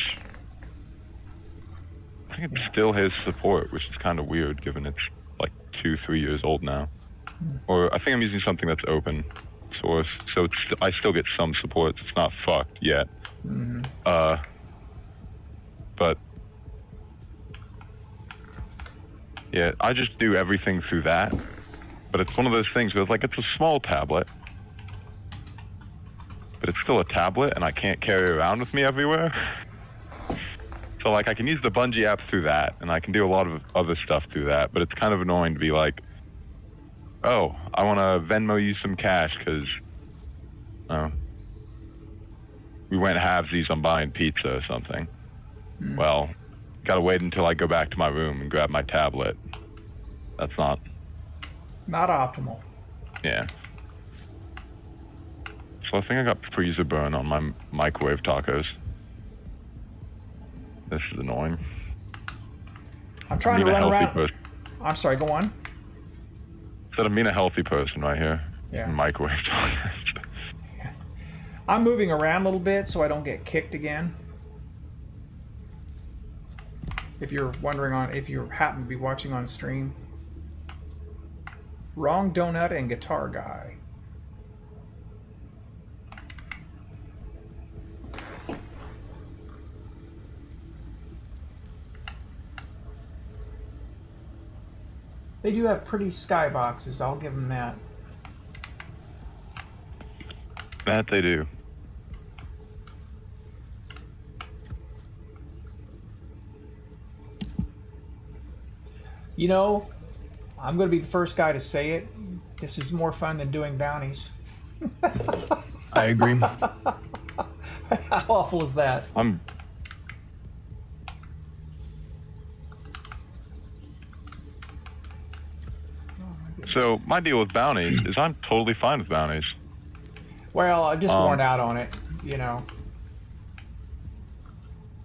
I think it still has support, which is kind of weird given it's like 2-3 years old now. Or I think I'm using something that's open source, so I still get some support. It's not fucked yet. But yeah, I just do everything through that. But it's one of those things where it's like it's a small tablet, but it's still a tablet, and I can't carry it around with me everywhere. So like I can use the Bungie app through that, and I can do a lot of other stuff through that. But it's kind of annoying to be like, oh, I want to Venmo you some cash because we went halvesies on buying pizza or something. Well, gotta wait until I go back to my room and grab my tablet. That's not optimal. Yeah. So I think I got freezer burn on my microwave tacos. This is annoying. I'm trying to a run healthy around. person. I'm sorry. Go on. Said I'm being a healthy person right here. Yeah. Microwave tacos. I'm moving around a little bit so I don't get kicked again. If you're wondering if you happen to be watching on stream. Wrong Donut and Guitar Guy. They do have pretty skyboxes, I'll give them that. That they do. You know, I'm going to be the first guy to say it. This is more fun than doing bounties. I agree. How awful is that? So my deal with bounties is I'm totally fine with bounties. Well, I'm just worn out on it, you know.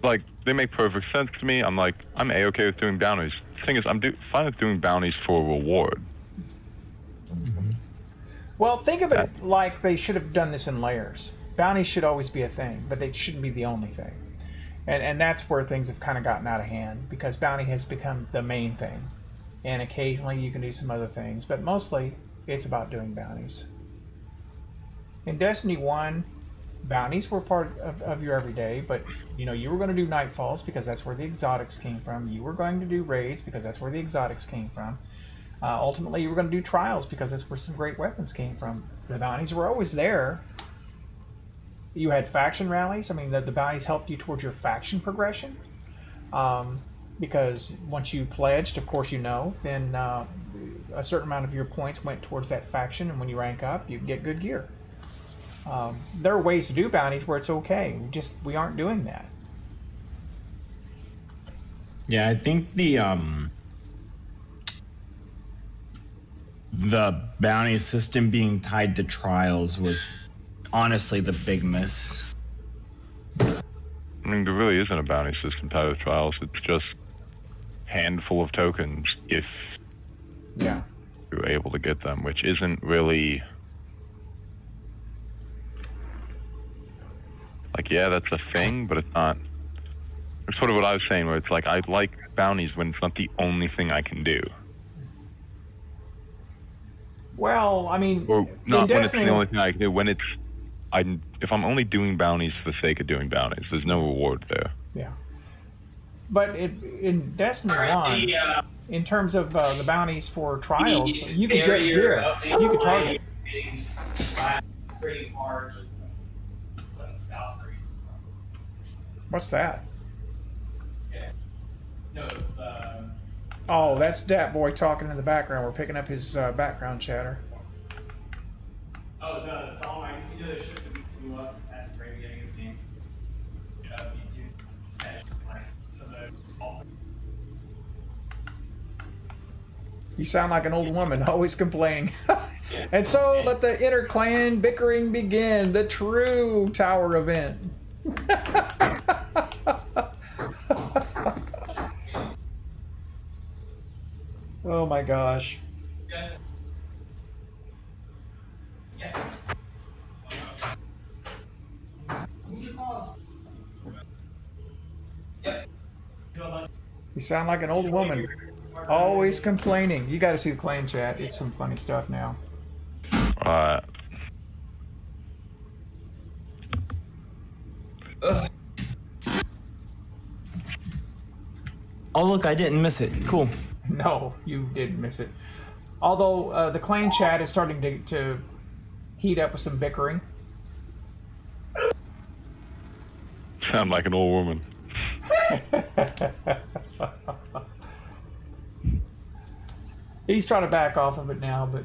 Like, they make perfect sense to me. I'm A-okay with doing bounties. The thing is, I'm fine with doing bounties for a reward. Well, think of it like they should have done this in layers. Bounties should always be a thing, but they shouldn't be the only thing. And that's where things have kind of gotten out of hand, because bounty has become the main thing. And occasionally you can do some other things, but mostly it's about doing bounties. In Destiny 1, bounties were part of your everyday, but you know, you were going to do nightfalls because that's where the exotics came from. You were going to do raids because that's where the exotics came from. Ultimately, you were going to do trials because that's where some great weapons came from. The bounties were always there. You had faction rallies. I mean, the bounties helped you towards your faction progression. Because once you pledged, of course, you know, then a certain amount of your points went towards that faction, and when you rank up, you get good gear. There are ways to do bounties where it's okay. We aren't doing that. Yeah, I think the bounty system being tied to trials was honestly the big miss. I mean, there really isn't a bounty system tied to trials. It's just handful of tokens if you're able to get them, which isn't really like, yeah, that's a thing, but it's not. It's sort of what I was saying, where it's like I like bounties when it's not the only thing I can do. Well, I mean, Or not when it's Destiny, the only thing I can do. When it's if I'm only doing bounties for the sake of doing bounties, there's no reward there. Yeah. But in Destiny 1, in terms of the bounties for trials, you could get gear. You could target. What's that? Oh, that's Dat Boy talking in the background. We're picking up his background chatter. Oh, the Dom, I can do the ship that we flew up at the very beginning of the game. You sound like an old woman, always complaining. And so let the inter-clan bickering begin, the true tower event. Oh my gosh. You sound like an old woman, always complaining. You got to see the clan chat. It's some funny stuff now. Oh, look, I didn't miss it. Cool. No, you did miss it. Although the clan chat is starting to heat up with some bickering. Sound like an old woman. He's trying to back off of it now, but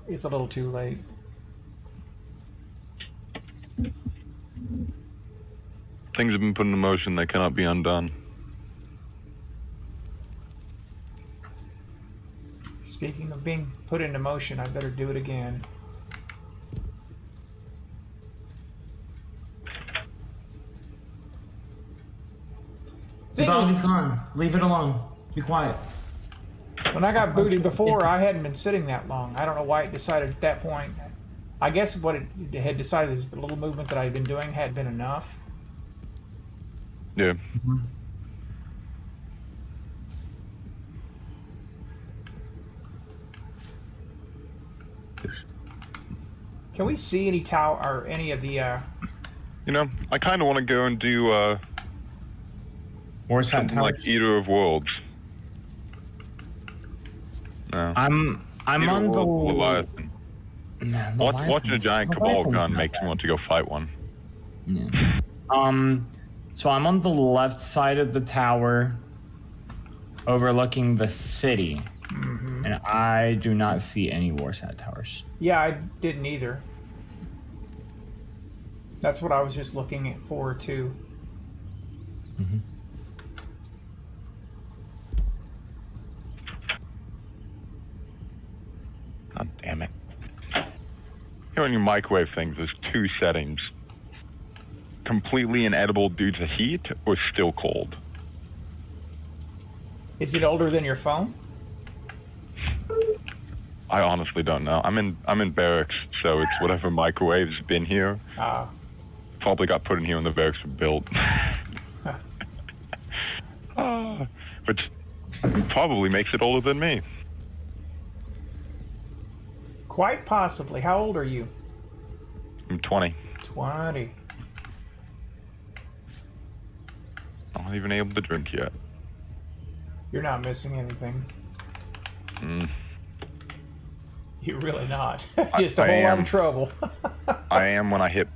it's a little too late. Things have been put into motion that cannot be undone. Speaking of being put into motion, I better do it again. The dog is gone. Leave it alone. Be quiet. When I got booted before, I hadn't been sitting that long. I don't know why it decided at that point I guess what it had decided is the little movement that I'd been doing had been enough. Yeah. Can we see any tower or any of the? You know, I kind of want to go and do Where's that something tower? like Eater of Worlds. No. I'm Eater on of the Worlds, Leviathan. Watching a giant Cabal gun makes me want to go fight one. Yeah. So I'm on the left side of the tower, overlooking the city, and I do not see any Warsat towers. Yeah, I didn't either. That's what I was just looking forward to. God damn it. Here when you microwave things, there's two settings. Completely inedible due to heat or still cold. Is it older than your phone? I honestly don't know. I'm in barracks, so it's whatever microwave's been here. Probably got put in here when the barracks were built. Which probably makes it older than me. Quite possibly. How old are you? I'm 20. 20. I'm not even able to drink yet. You're not missing anything. You're really not. Just a I whole lot am. of trouble. I am when I hit,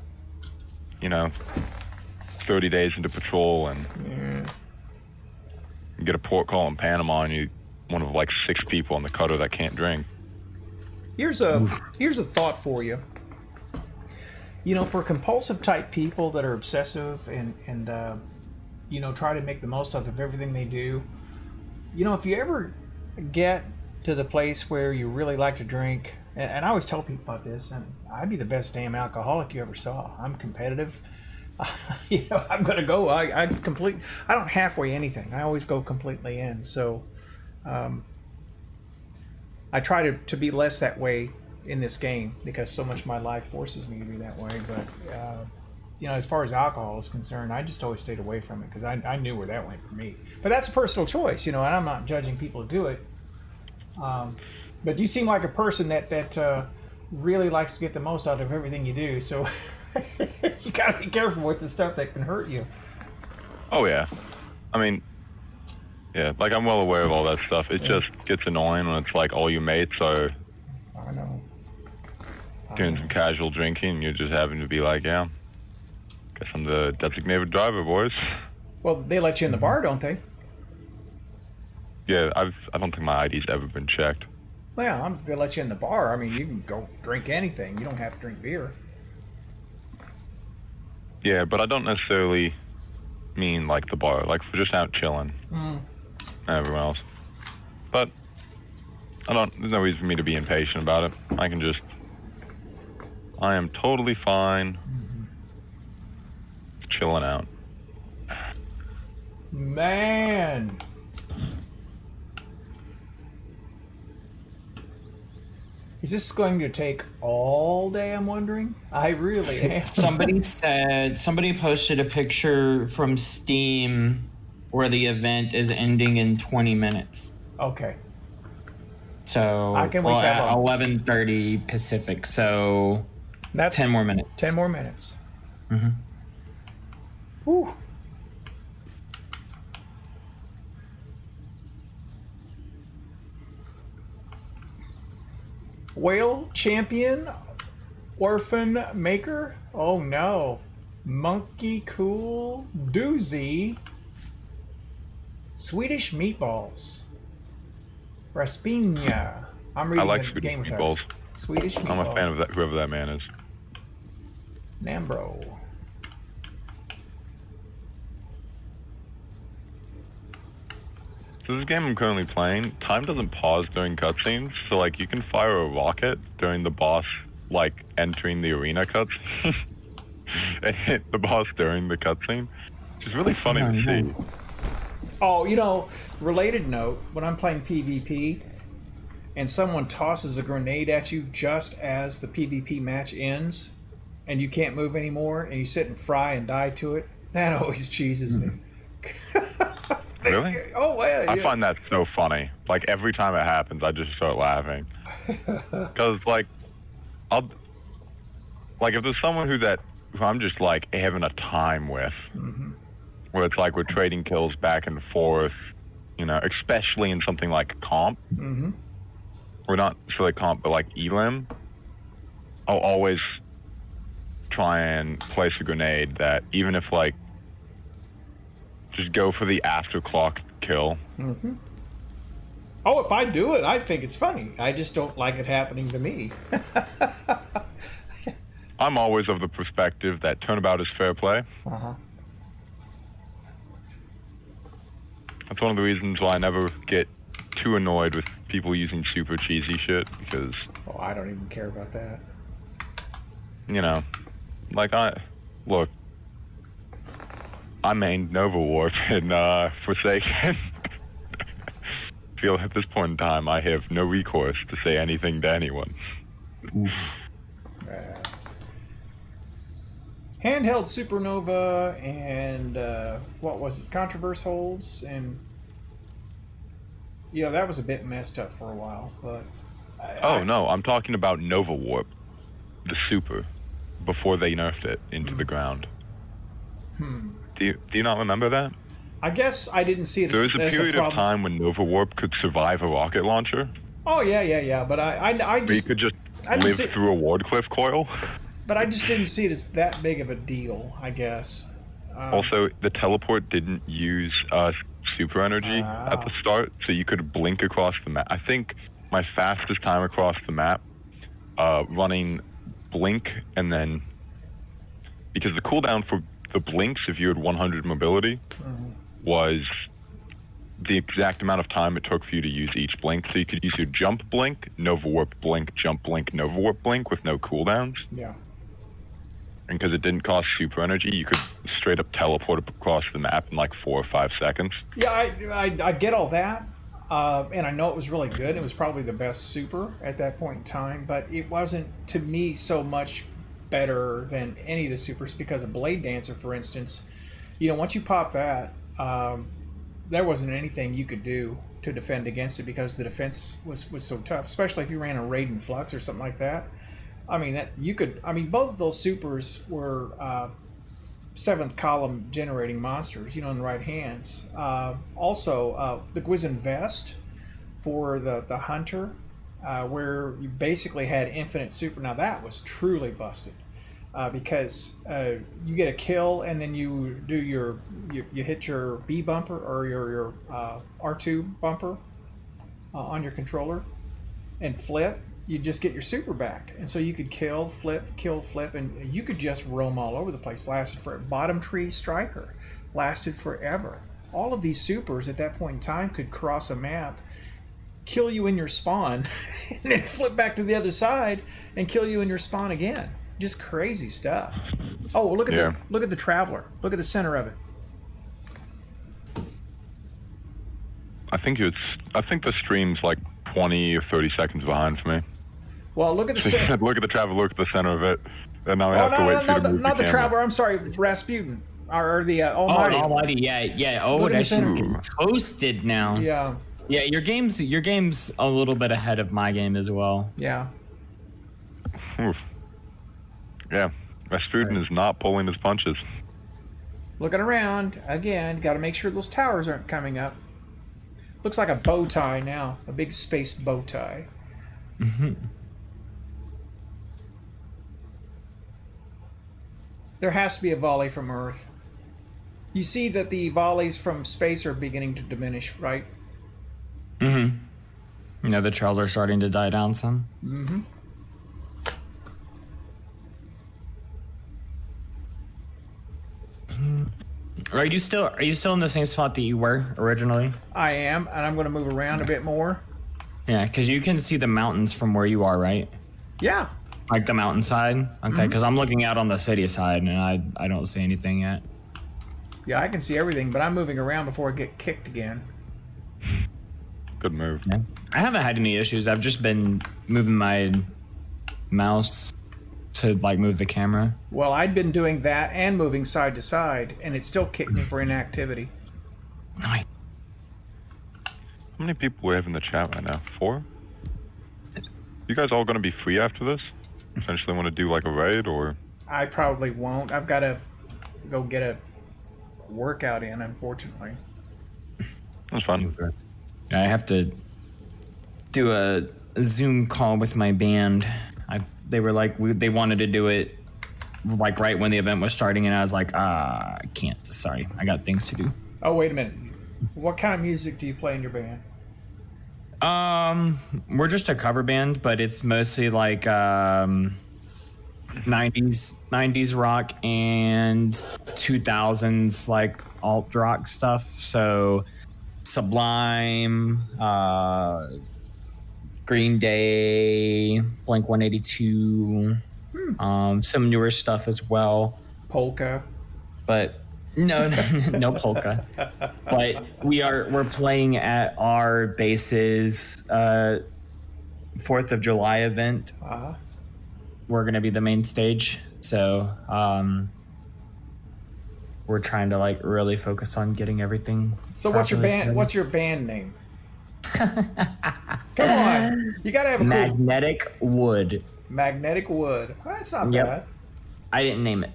30 days into patrol and you get a port call in Panama and you're one of like 6 people on the cutter that can't drink. Here's a thought for you. For compulsive type people that are obsessive and try to make the most out of everything they do. If you ever get to the place where you really like to drink, and I always tell people about this, and I'd be the best damn alcoholic you ever saw. I'm competitive. I'm gonna go. I don't halfway anything. I always go completely in. So, I try to be less that way in this game because so much of my life forces me to be that way. But as far as alcohol is concerned, I just always stayed away from it because I knew where that went for me. But that's a personal choice, and I'm not judging people who do it. But you seem like a person that really likes to get the most out of everything you do. So you gotta be careful with the stuff that can hurt you. Oh yeah. I mean, yeah, like I'm well aware of all that stuff. It just gets annoying when it's like all your mates are I know. doing some casual drinking and you're just having to be like, yeah, guess I'm the designated driver, boys. Well, they let you in the bar, don't they? Yeah, I don't think my ID's ever been checked. Well, they let you in the bar. I mean, you can go drink anything. You don't have to drink beer. Yeah, but I don't necessarily mean like the bar. Like we're just out chilling. And everyone else. But there's no reason for me to be impatient about it. I am totally fine chilling out. Man. Is this going to take all day, I'm wondering? I really am. Somebody posted a picture from Steam where the event is ending in 20 minutes. Okay. So I can wait that at long. 11:30 Pacific. So That's 10 more minutes. 10 more minutes. Mhm. Whew. Whale champion, orphan maker. Oh no, monkey cool doozy. Swedish meatballs. Raspinha. I'm reading like the Swedish game meatballs. text. Swedish meatballs. I'm a fan of that, whoever that man is. Nambro. So this game I'm currently playing, time doesn't pause during cutscenes, so like you can fire a rocket during the boss like entering the arena cutscene and hit the boss during the cutscene, which is really funny to see. Oh, related note, when I'm playing PvP, and someone tosses a grenade at you just as the PvP match ends, and you can't move anymore, and you sit and fry and die to it, that always cheeses me. Really? Oh, well, I yeah. find that so funny. Like every time it happens, I just start laughing. Because like, if there's someone who I'm just like having a time with, where it's like we're trading kills back and forth, especially in something like comp. Or not necessarily comp, but like Elim. I'll always try and place a grenade that even if like, just go for the after clock kill. Oh, if I do it, I think it's funny. I just don't like it happening to me. I'm always of the perspective that turnabout is fair play. That's one of the reasons why I never get too annoyed with people using super cheesy shit, because, Oh, I don't even care about that. look, I mained Nova Warp in Forsaken. Feel at this point in time I have no recourse to say anything to anyone. Handheld Supernova and what was it? Controverse holds, and that was a bit messed up for a while. But No, I'm talking about Nova Warp, the super, before they nerfed it into the ground. Do you not remember that? I guess I didn't see it. There was a as period of problem. time when Nova Warp could survive a rocket launcher. Oh yeah. But I Where you just could just I didn't live see- through a Wardcliff coil. But I just didn't see it as that big of a deal, I guess. Also, the teleport didn't use super energy at the start, so you could blink across the map. I think my fastest time across the map, running blink and then, because the cooldown for the blinks, if you had 100 mobility, was the exact amount of time it took for you to use each blink. So you could use your jump blink, Nova Warp blink, jump blink, Nova Warp blink with no cooldowns. Yeah. And because it didn't cost super energy, you could straight up teleport across the map in like 4 or 5 seconds. Yeah, I get all that, and I know it was really good. It was probably the best super at that point in time, but it wasn't, to me, so much better than any of the supers because of Blade Dancer, for instance. Once you pop that, there wasn't anything you could do to defend against it because the defense was so tough, especially if you ran a Raiden Flux or something like that. Both of those supers were 7th column generating monsters, in the right hands. Also, the Gwizin Vest for the Hunter, where you basically had infinite super. Now that was truly busted because you get a kill and then you do you hit your B bumper or your R2 bumper on your controller and flip. You just get your super back, and so you could kill, flip, and you could just roam all over the place. Lasted for Bottom Tree Striker, lasted forever. All of these supers at that point in time could cross a map, kill you in your spawn, and then flip back to the other side and kill you in your spawn again. Just crazy stuff. Oh, look at the Traveler. Look at the center of it. I think the stream's like 20 or 30 seconds behind for me. Well, look at the center. Look at the Traveler, look at the center of it, and now we have to wait for you to move not the camera. Traveler. I'm sorry, Rasputin or the Almighty. Oh, Almighty, yeah. Oh, Look at the that shit's center. getting toasted now. Yeah, Yeah, your game's a little bit ahead of my game as well. yeah. Oof. Yeah, Rasputin is not pulling his punches. Looking around again. Got to make sure those towers aren't coming up. Looks like a bow tie now, a big space bow tie. There has to be a volley from Earth. You see that the volleys from space are beginning to diminish, right? The trails are starting to die down some. Are you still in the same spot that you were originally? I am, and I'm going to move around a bit more. Yeah, because you can see the mountains from where you are, right? Yeah. Like the mountainside? Okay, because I'm looking out on the city side and I don't see anything yet. Yeah, I can see everything, but I'm moving around before I get kicked again. Good move. Yeah. I haven't had any issues. I've just been moving my mouse to like move the camera. Well, I'd been doing that and moving side to side, and it still kicked me for inactivity. Nice. How many people we have in the chat right now? 4? You guys all gonna be free after this? Essentially want to do like a raid or? I probably won't. I've got to go get a workout in, unfortunately. That's fun. I have to do a Zoom call with my band. They were like, they wanted to do it like right when the event was starting, and I was like, I can't. Sorry, I got things to do. Oh, wait a minute. What kind of music do you play in your band? We're just a cover band, but it's mostly like 90s rock and 2000s like alt rock stuff. So Sublime, Green Day, Blink 182, some newer stuff as well. Polka. But no polka. But we're playing at our base's 4th of July event. We're gonna be the main stage, so we're trying to like really focus on getting everything. So what's your properly band? ready. What's your band name? Come on, you gotta have a cool Magnetic Wood. Magnetic Wood. Oh, that's not Yep. bad. I didn't name it.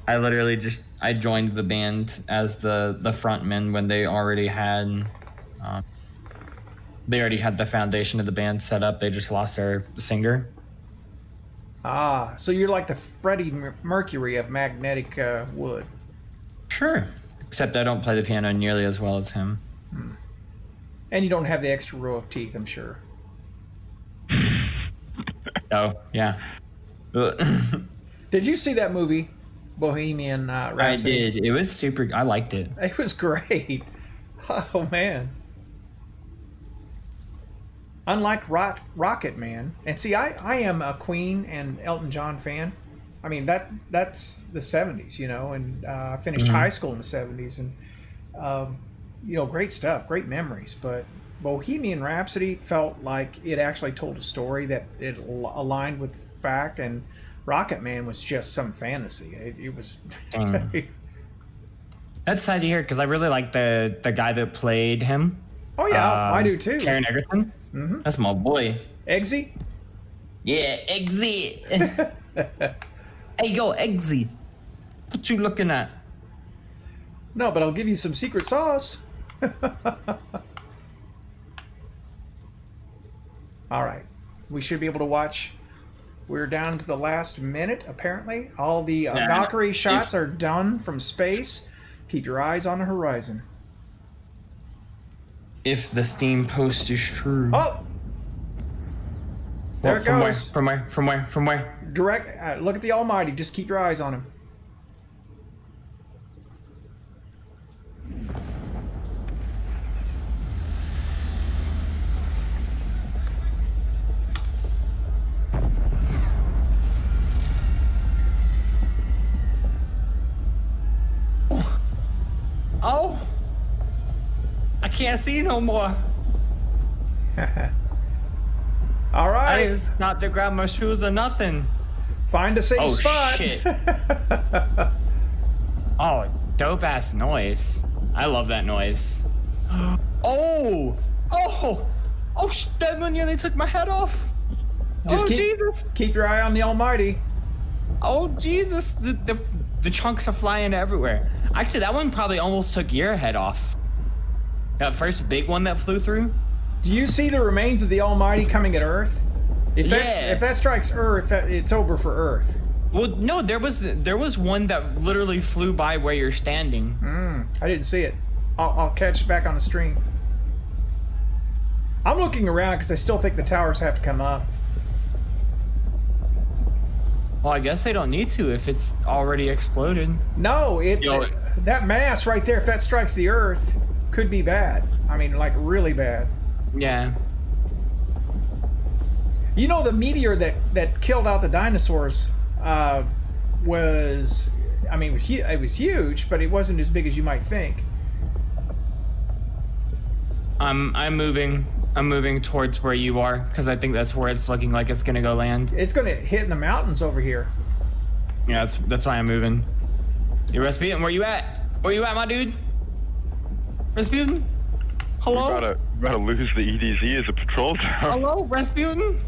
I literally I joined the band as the frontman when they already had the foundation of the band set up. They just lost their singer. So you're like the Freddie Mercury of Magnetic Wood. Sure. Except I don't play the piano nearly as well as him. And you don't have the extra row of teeth, I'm sure. Oh, yeah. Did you see that movie, Bohemian I Rhapsody? did. It was super. I liked it. It was great. Oh, man. Unlike Rocket Man. And see, I am a Queen and Elton John fan. I mean, that's the 70s, you know, and I finished high school in the 70s. And, you know, great stuff, great memories. But Bohemian Rhapsody felt like it actually told a story that it aligned with fact, and Rocket Man was just some fantasy. It was... That's sad to hear because I really like the guy that played him. Oh, yeah, I do too. Taron Egerton. Mm-hmm. That's my boy. Eggsy? Yeah, Eggsy. Hey, yo, Eggsy. What you looking at? No, but I'll give you some secret sauce. All right. We should be able to watch. We're down to the last minute, apparently. All the Valkyrie shots are done from space. Keep your eyes on the horizon. If the Steam post is true. Oh! There it goes. From where? Direct. Look at the Almighty. Just keep your eyes on him. Oh! I can't see no more. All I right. didn't stop to grab my shoes or nothing. Find a safe spot. Shit. Oh, dope ass noise. I love that noise. Oh! That one nearly took my head off. Just Jesus! Keep your eye on the Almighty. Oh Jesus! The chunks are flying everywhere. Actually, that one probably almost took your head off. That first big one that flew through. Do you see the remains of the Almighty coming at Earth? If that strikes Earth, it's over for Earth. Well, no, there was one that literally flew by where you're standing. I didn't see it. I'll catch it back on the stream. I'm looking around because I still think the towers have to come up. Well, I guess they don't need to if it's already exploded. No, that mass right there, if that strikes the Earth, could be bad. I mean, like really bad. Yeah. You know, the meteor that killed out the dinosaurs was, I mean, it was huge, but it wasn't as big as you might think. I'm moving. I'm moving towards where you are because I think that's where it's looking like it's gonna go land. It's gonna hit in the mountains over here. Yeah, that's why I'm moving. Hey, Rasputin, where you at? Where you at, my dude? Rasputin? Hello? We're about to lose the EDZ as a patrol tower. Hello, Rasputin?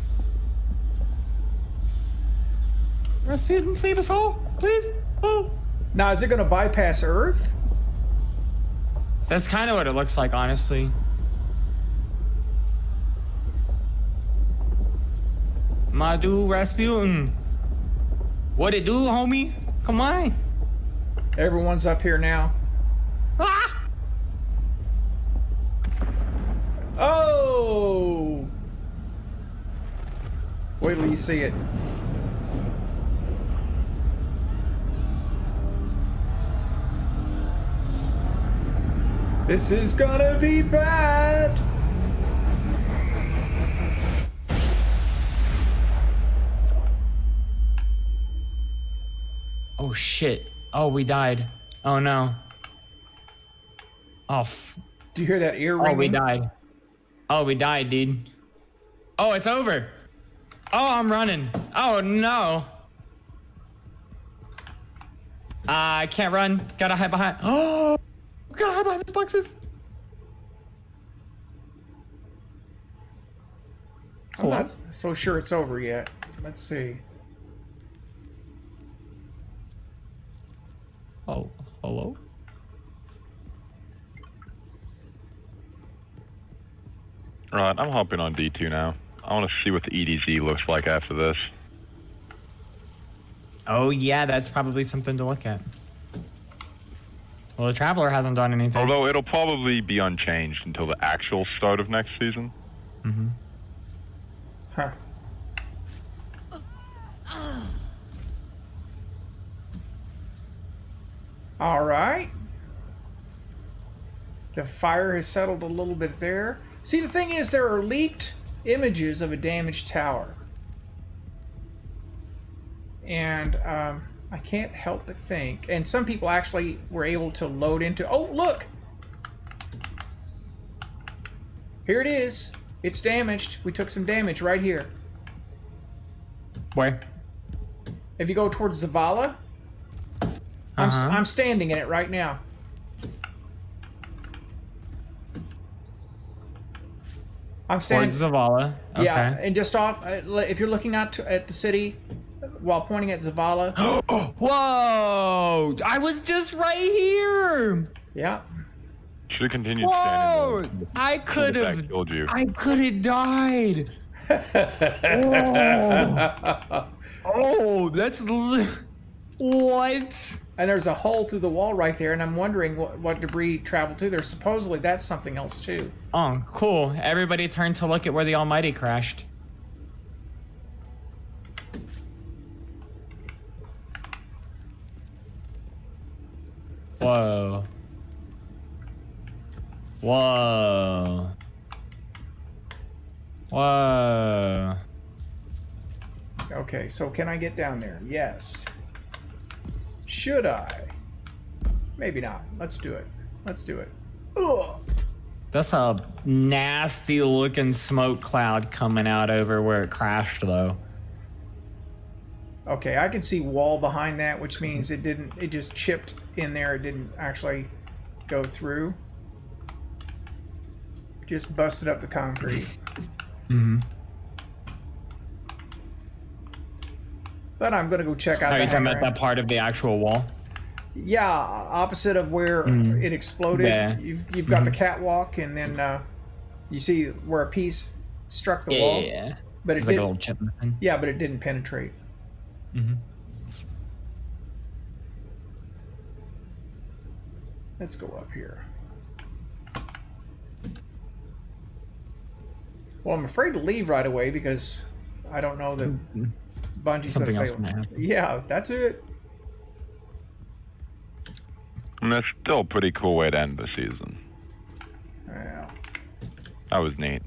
Rasputin, save us all, please. Oh. Now, is it gonna bypass Earth? That's kind of what it looks like, honestly. My dude, Rasputin. What it do, homie? Come on. Everyone's up here now. Ah! Oh! Wait till you see it. This is gonna be bad. Oh shit. Oh, we died. Oh no. Oh, Do you hear that ear ringing? oh, we died. Oh, we died, dude. Oh, it's over. Oh, I'm running. Oh no. I can't run. Gotta hide behind. Oh, gotta hide behind these boxes. I'm not so sure it's over yet. Let's see. Oh, hello? Right, I'm hopping on D2 now. I want to see what the EDZ looks like after this. Oh yeah, that's probably something to look at. Well, the Traveler hasn't done anything. Although it'll probably be unchanged until the actual start of next season. Mm-hmm. Huh. All right. The fire has settled a little bit there. See, the thing is, there are leaked images of a damaged tower. And I can't help but think, and some people actually were able to load into, oh, look! Here it is. It's damaged. We took some damage right here. Where? If you go towards Zavala, I'm standing in it right now. I'm standing. Towards Zavala. Okay. Yeah, and just off. If you're looking out at the city while pointing at Zavala. Whoa! I was just right here. Yeah. Should have continued Whoa! standing. I could That have. killed you. I could have died. Oh. Oh, that's what? And there's a hole through the wall right there, and I'm wondering what debris traveled to there. Supposedly that's something else too. Oh, cool. Everybody turned to look at where the Almighty crashed. Whoa. Whoa. Whoa. Okay, so can I get down there? Yes. Should I? Maybe not. Let's do it. Let's do it. Ugh. That's a nasty looking smoke cloud coming out over where it crashed, though. Okay, I can see wall behind that, which means it didn't. It just chipped in there. It didn't actually go through. Just busted up the concrete. Mm-hmm. But I'm gonna go check out. Are you the talking hangar. about that part of the actual wall? Yeah, opposite of where it exploded. Yeah. You've got the catwalk, and then you see where a piece struck the wall. Yeah. But It's it like a didn't. little chip missing. Yeah, but it didn't penetrate. Mm-hmm. Let's go up here. Well, I'm afraid to leave right away because I don't know that Bungie's Something going else to say. might happen. Yeah, that's it. And that's still a pretty cool way to end the season. Yeah. That was neat.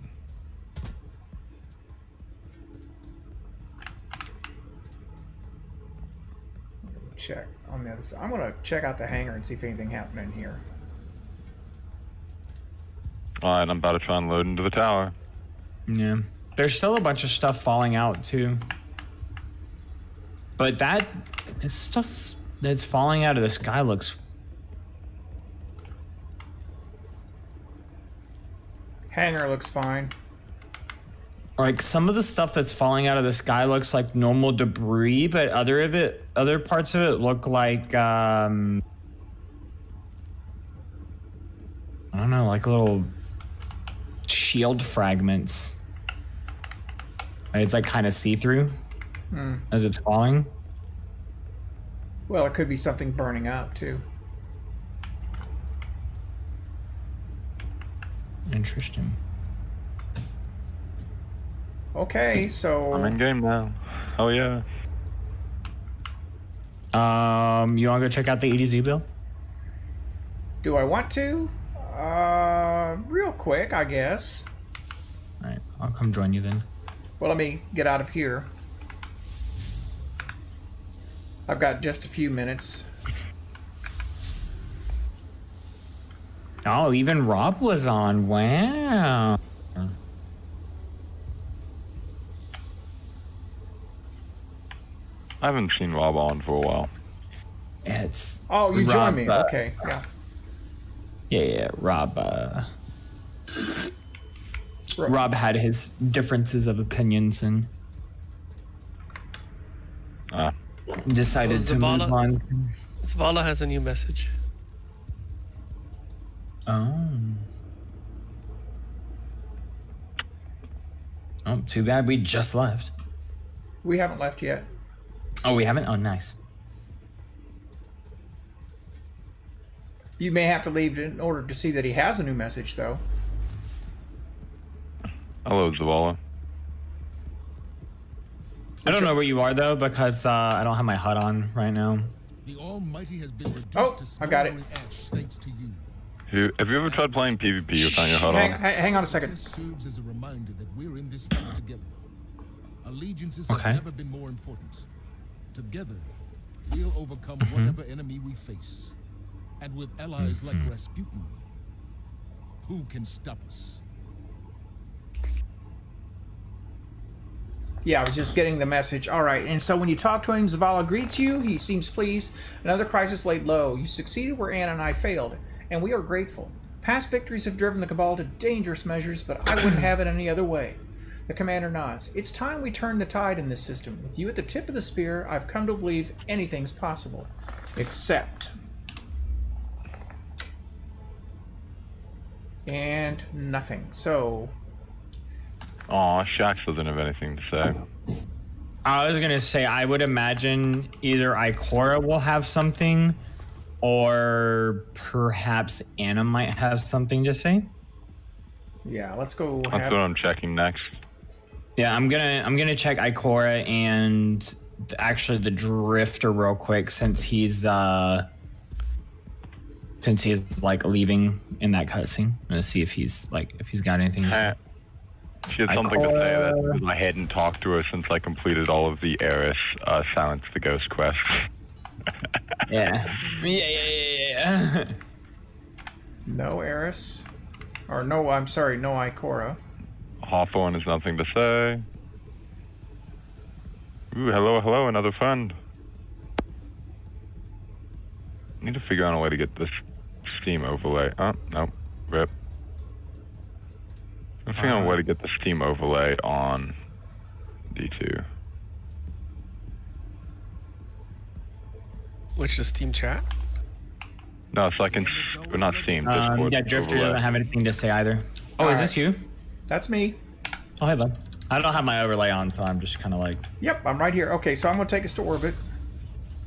Check on the other side. I'm going to check out the hangar and see if anything happened in here. All right, I'm about to try and load into the tower. Yeah. There's still a bunch of stuff falling out too. But this stuff that's falling out of the sky looks Hangar looks fine. like some of the stuff that's falling out of the sky looks like normal debris, but other parts of it look like I don't know, like little shield fragments. It's like kind of see-through as it's falling. Well, it could be something burning up too. Interesting. Okay, so I'm in game now. Oh yeah. You want to go check out the EDZ, Bill? do I want to? Real quick, I guess. All right, I'll come join you then. Well, let me get out of here. I've got just a few minutes. Oh, even Rob was on. Wow. I haven't seen Rob on for a while. It's Oh, you Rob, joined me. Okay, yeah. Yeah, Rob. Rob had his differences of opinions and decided to move Zavala? on. Zavala has a new message. Oh. Oh, too bad we just left. We haven't left yet. Oh, we haven't? Oh, nice. You may have to leave in order to see that he has a new message, though. Hello, Zavala. I don't know where you are, though, because I don't have my HUD on right now. The Almighty has been reduced Oh, to I got it. smoldering ash thanks to you. Have you ever tried playing PvP without your HUD on? Hang on a second. Success serves as a reminder that we're in this fight together. Allegiances Okay. have never been more important. Together, we'll overcome whatever enemy we face. And with allies like Rasputin, who can stop us? Yeah, I was just getting the message. All right, and so when you talk to him, Zavala greets you. He seems pleased. Another crisis laid low. You succeeded where Anna and I failed, and we are grateful. Past victories have driven the Cabal to dangerous measures, but I wouldn't have it any other way. The commander nods. It's time we turn the tide in this system. With you at the tip of the spear, I've come to believe anything's possible. Except... and nothing. So... Aw, Shax doesn't have anything to say. I was going to say, I would imagine either Ikora will have something, or perhaps Anna might have something to say. yeah, let's go That's have... what I'm checking next. Yeah, I'm gonna check Ikora and actually the Drifter real quick since he's like leaving in that cutscene. I'm gonna see if he's got anything to say. She had something to say that I hadn't talked to her since I completed all of the Eris Silence the Ghost quests. Yeah. Yeah. No Eris. Or no, I'm sorry, no Ikora. Hawthorne has nothing to say. Ooh, hello, another friend. Need to figure out a way to get this Steam overlay. Oh, no, rip. I'm figuring out a way to get the Steam overlay on D2. Which is Steam Chat? No, so I can, but not Steam, Discord Yeah, Drifter overlay. doesn't have anything to say either. Oh, is this you? That's me. Oh, hey, bud. I don't have my overlay on, so I'm just kind of like... Yep, I'm right here. Okay, so I'm going to take us to orbit.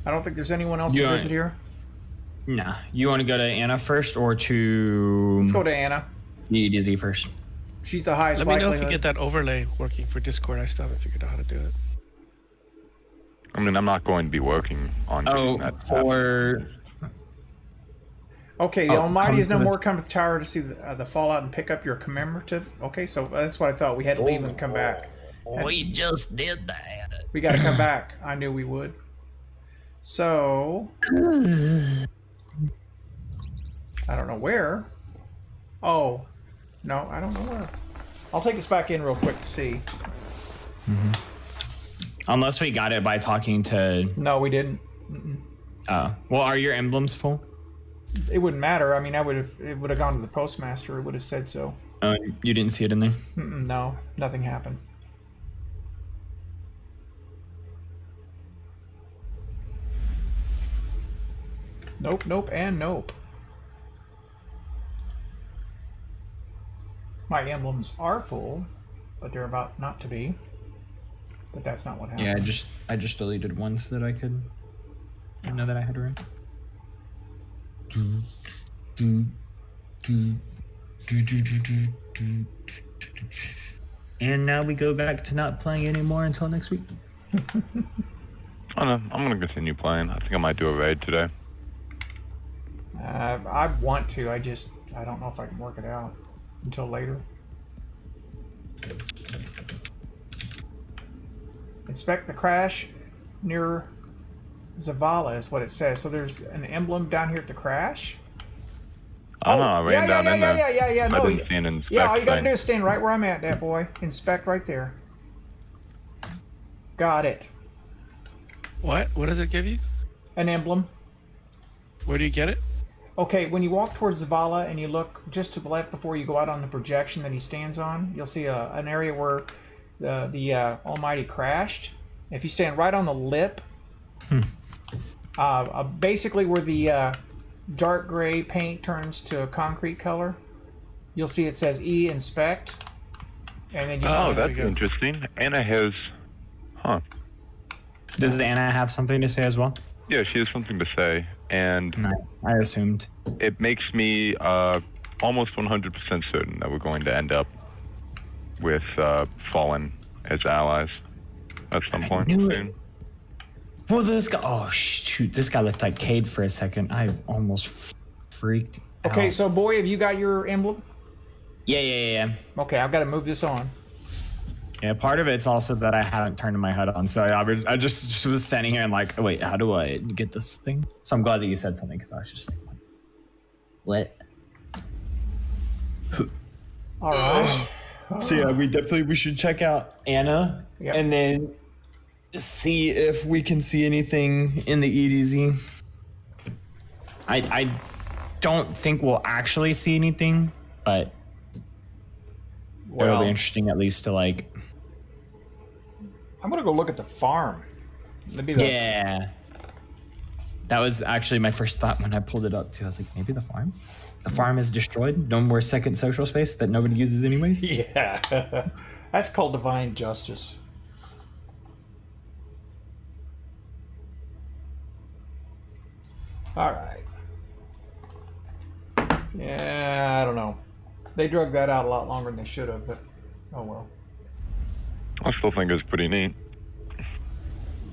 I don't think there's anyone else You to aren't- visit here. Nah. You want to go to Anna first or to... Let's go to Anna. EDZ first? She's the highest Let me know likelihood. if you get that overlay working for Discord. I still haven't figured out how to do it. I mean, I'm not going to be working on Oh, getting that. for... Okay, the Oh, Almighty come is no to the- more come to the tower to see the fallout and pick up your commemorative. Okay, so that's what I thought. We had to leave and come back. We just did that. We got to come back. I knew we would. So... I don't know where. Oh. No, I don't know where. I'll take us back in real quick to see. Unless we got it by talking to. No, we didn't. Well, are your emblems full? It wouldn't matter. I mean, it would have gone to the postmaster. It would have said so. You didn't see it in there? No, nothing happened. Nope, nope, and nope. My emblems are full, but they're about not to be. But that's not what happened. Yeah, I just deleted ones that I could. I know that I had room. And now we go back to not playing anymore until next week. I don't know. I'm gonna continue playing. I think I might do a raid today. I want to. I don't know if I can work it out until later. Inspect the crash near Zavala is what it says. So there's an emblem down here at the crash. I don't know. I ran down in there. Yeah. No, I didn't see an inspect yeah, all you gotta thing. do is stand right where I'm at, that boy. Inspect right there. Got it. What? What does it give you? An emblem. Where do you get it? Okay, when you walk towards Zavala and you look just to the left before you go out on the projection that he stands on, you'll see an area where the Almighty crashed. If you stand right on the lip, basically where the dark gray paint turns to a concrete color, you'll see it says E inspect, and then you. Oh, there that's we go. interesting. Anna has, Does Anna have something to say as well? Yeah, she has something to say, and Nice. I assumed. it makes me almost 100% certain that we're going to end up with Fallen as allies at some point knew it. soon. Well, this guy. Oh shoot! This guy looked like Cade for a second. I almost freaked. Okay, out. so boy, have you got your emblem? Yeah. Okay, I've got to move this on. Yeah, part of it's also that I haven't turned my HUD on, so I just was standing here and like, oh, wait, how do I get this thing? So I'm glad that you said something because I was just like, what? All right. So yeah, we should check out Anna Yep. and then see if we can see anything in the EDZ. I don't think we'll actually see anything, but it'll Well, be interesting at least to like. I'm gonna go look at the farm. That'd be the, Yeah. That was actually my first thought when I pulled it up too. I was like, maybe the farm? The farm is destroyed. No more second social space that nobody uses anyways. Yeah. That's called divine justice. All right. Yeah, I don't know. They drug that out a lot longer than they should have, but oh well. I still think it's pretty neat.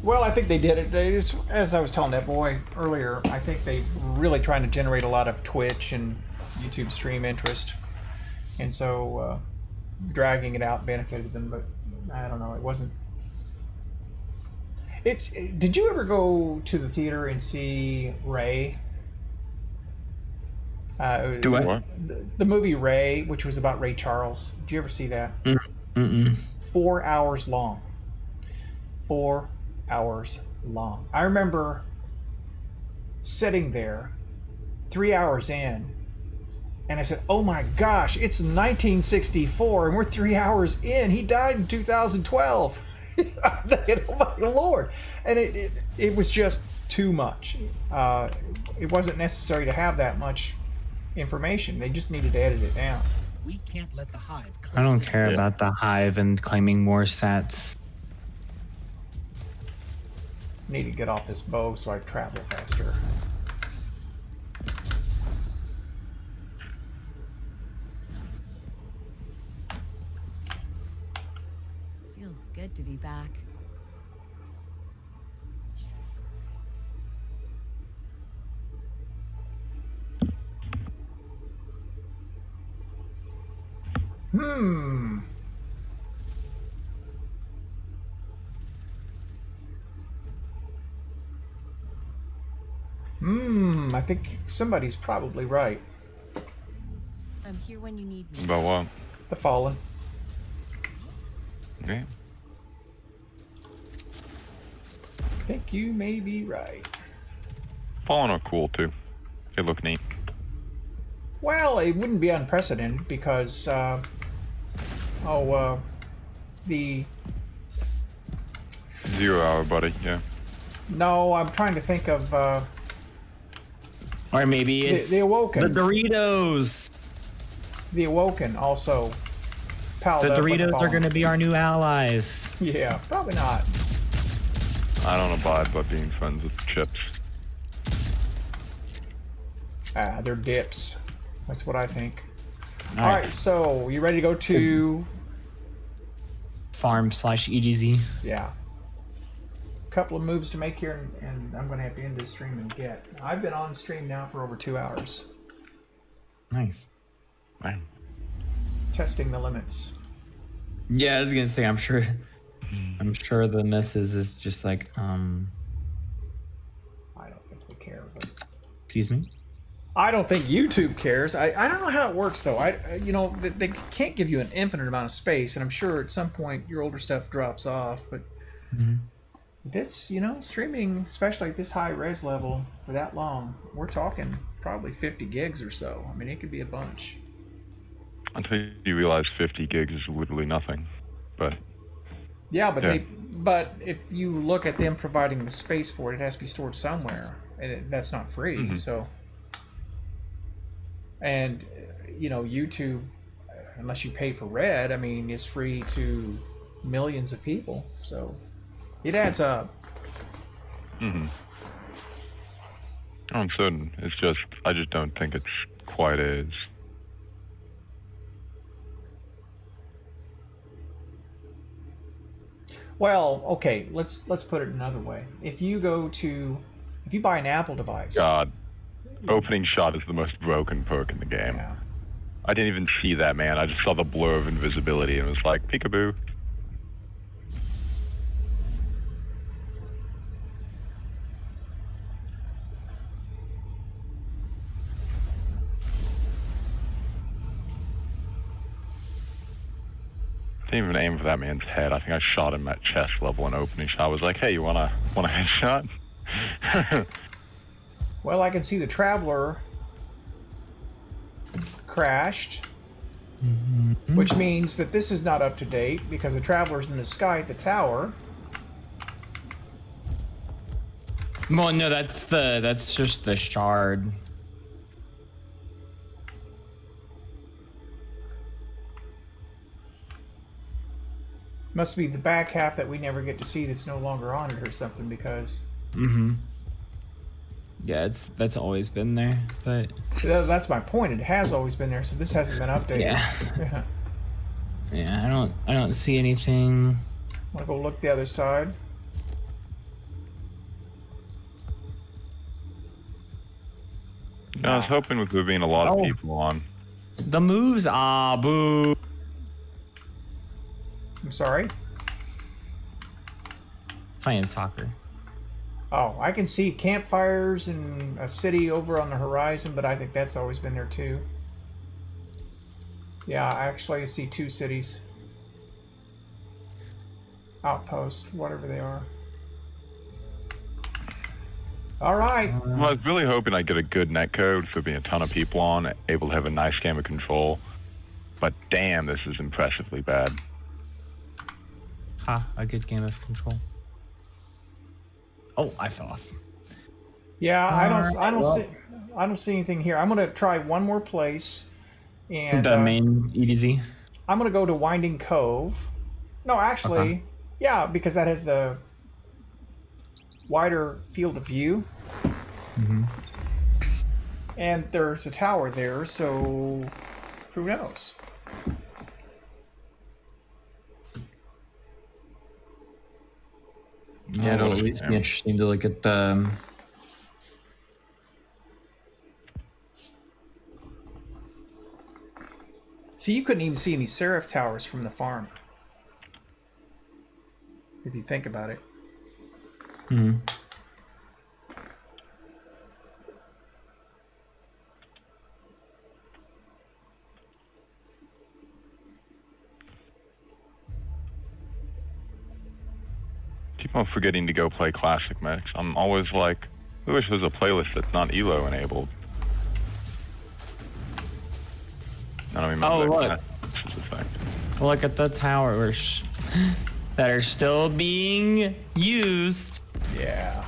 Well, I think they did it. As I was telling that boy earlier, I think they were really trying to generate a lot of Twitch and YouTube stream interest. And so dragging it out benefited them, but I don't know. It wasn't. Did you ever go to the theater and see Ray? Do what? What? The movie Ray, which was about Ray Charles. Did you ever see that? Mm-mm. 4 hours long. 4 hours long. I remember sitting there 3 hours in, and I said, oh my gosh, it's 1964 and we're 3 hours in. He died in 2012. I'm thinking, oh my Lord. And it was just too much. It wasn't necessary to have that much information. They just needed to edit it down. We can't let the hive I don't care about the hive and claiming more sats. Need to get off this bow so I travel faster. Feels good to be back. I think somebody's probably right. I'm here when you need me. About what? The Fallen. Yeah. I think you may be right. Fallen are cool too. They look neat. Well, it wouldn't be unprecedented because, the 0 hour, buddy. Yeah. no, I'm trying to think of Or maybe it's the Awoken. The Doritos. The Awoken also. Palled The up with Doritos are Fallen. going to be our new allies. Yeah, probably not. I don't abide by being friends with chips. They're dips. That's what I think. All All right, so you ready to go to? Farm/EDZ. Yeah. Couple of moves to make here, and I'm going to have to end this stream and get. I've been on stream now for over 2 hours, Nice. Man. testing the limits. Yeah, I was gonna say, I'm sure the missus is just like, I don't think they care, but excuse me. I don't think YouTube cares. I don't know how it works though. They can't give you an infinite amount of space, and I'm sure at some point your older stuff drops off. But this, streaming, especially at this high res level for that long, we're talking probably 50 gigs or so. I mean, it could be a bunch. Until you realize 50 gigs is literally nothing. But Yeah, but Yeah. but if you look at them providing the space for it, it has to be stored somewhere, and that's not free. So, and YouTube, unless you pay for Red, I mean, is free to millions of people. So, it adds up. I'm certain. It's just I just don't think it's quite as. Well, okay, let's put it another way. If you buy an Apple device, God, opening shot is the most broken perk in the game. yeah. I didn't even see that, man. I just saw the blur of invisibility and was like, peekaboo. I didn't even aim for that man's head. I think I shot him at chest level in opening shot. I was like, hey, you want a headshot? Well, I can see the Traveler crashed, which means that this is not up to date because the Traveler's in the sky at the tower. Well, no, that's just the shard. Must be the back half that we never get to see that's no longer on it or something because Yeah, that's always been there, but that's my point. It has always been there, so this hasn't been updated. yeah. Yeah, I don't see anything. Want to go look the other side? No, I was hoping with there being a lot of people on. The moves, boo. I'm sorry. Playing soccer. Oh, I can see campfires and a city over on the horizon, but I think that's always been there too. Yeah, actually I see 2 cities. Outposts, whatever they are. Alright. Well, I was really hoping I'd get a good netcode for being a ton of people on, able to have a nice game of Control. But damn, this is impressively bad. A good game of Control. Oh, I fell off. Yeah, I don't see anything here. I'm gonna try one more place, and The main EDZ. I'm gonna go to Winding Cove. No, actually, Okay. yeah, because that has the wider field of view. And there's a tower there, so who knows? Yeah, it'll at least be interesting to look at the. See, you couldn't even see any Seraph towers from the farm. If you think about it. well, forgetting to go play classic mechs. I'm always like, I wish there was a playlist that's not ELO enabled. I don't remember. Oh, look. That's just a thing. Look at the towers that are still being used. Yeah.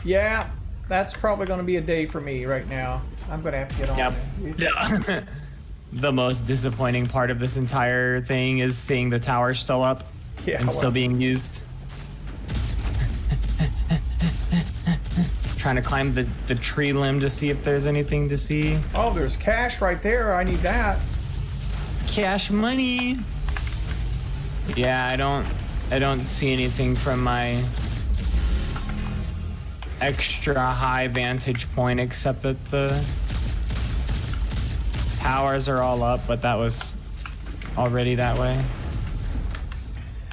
Yeah, that's probably going to be a day for me right now. I'm going to have to get on Yep. it. It's- The most disappointing part of this entire thing is seeing the tower still up Yeah, and still well, being used. Trying to climb the tree limb to see if there's anything to see. oh, there's cash right there. I need that. Cash money. Yeah, I don't see anything from my extra high vantage point except that the towers are all up, but that was already that way.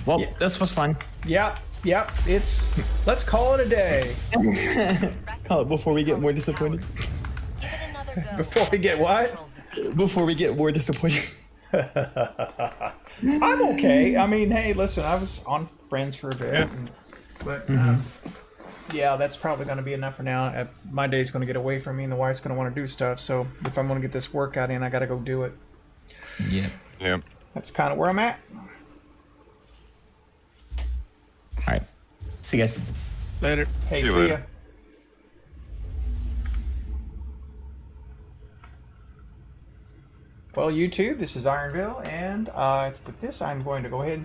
Well, Yeah. this was fun. Yep. It's. Let's call it a day. Call it before we get more disappointed. Give it another go. Before we get what? Before we get more disappointed. I'm okay. I mean, hey, listen, I was on Friends for a bit, Yeah. but yeah, that's probably going to be enough for now. My day's going to get away from me, and the wife's going to want to do stuff. So if I'm going to get this workout in, I got to go do it. Yeah. Yeah. That's kind of where I'm at. All right. See you guys. Later. Hey, See you see ya. later. Well, YouTube, this is Ironville, and with this, I'm going to go ahead and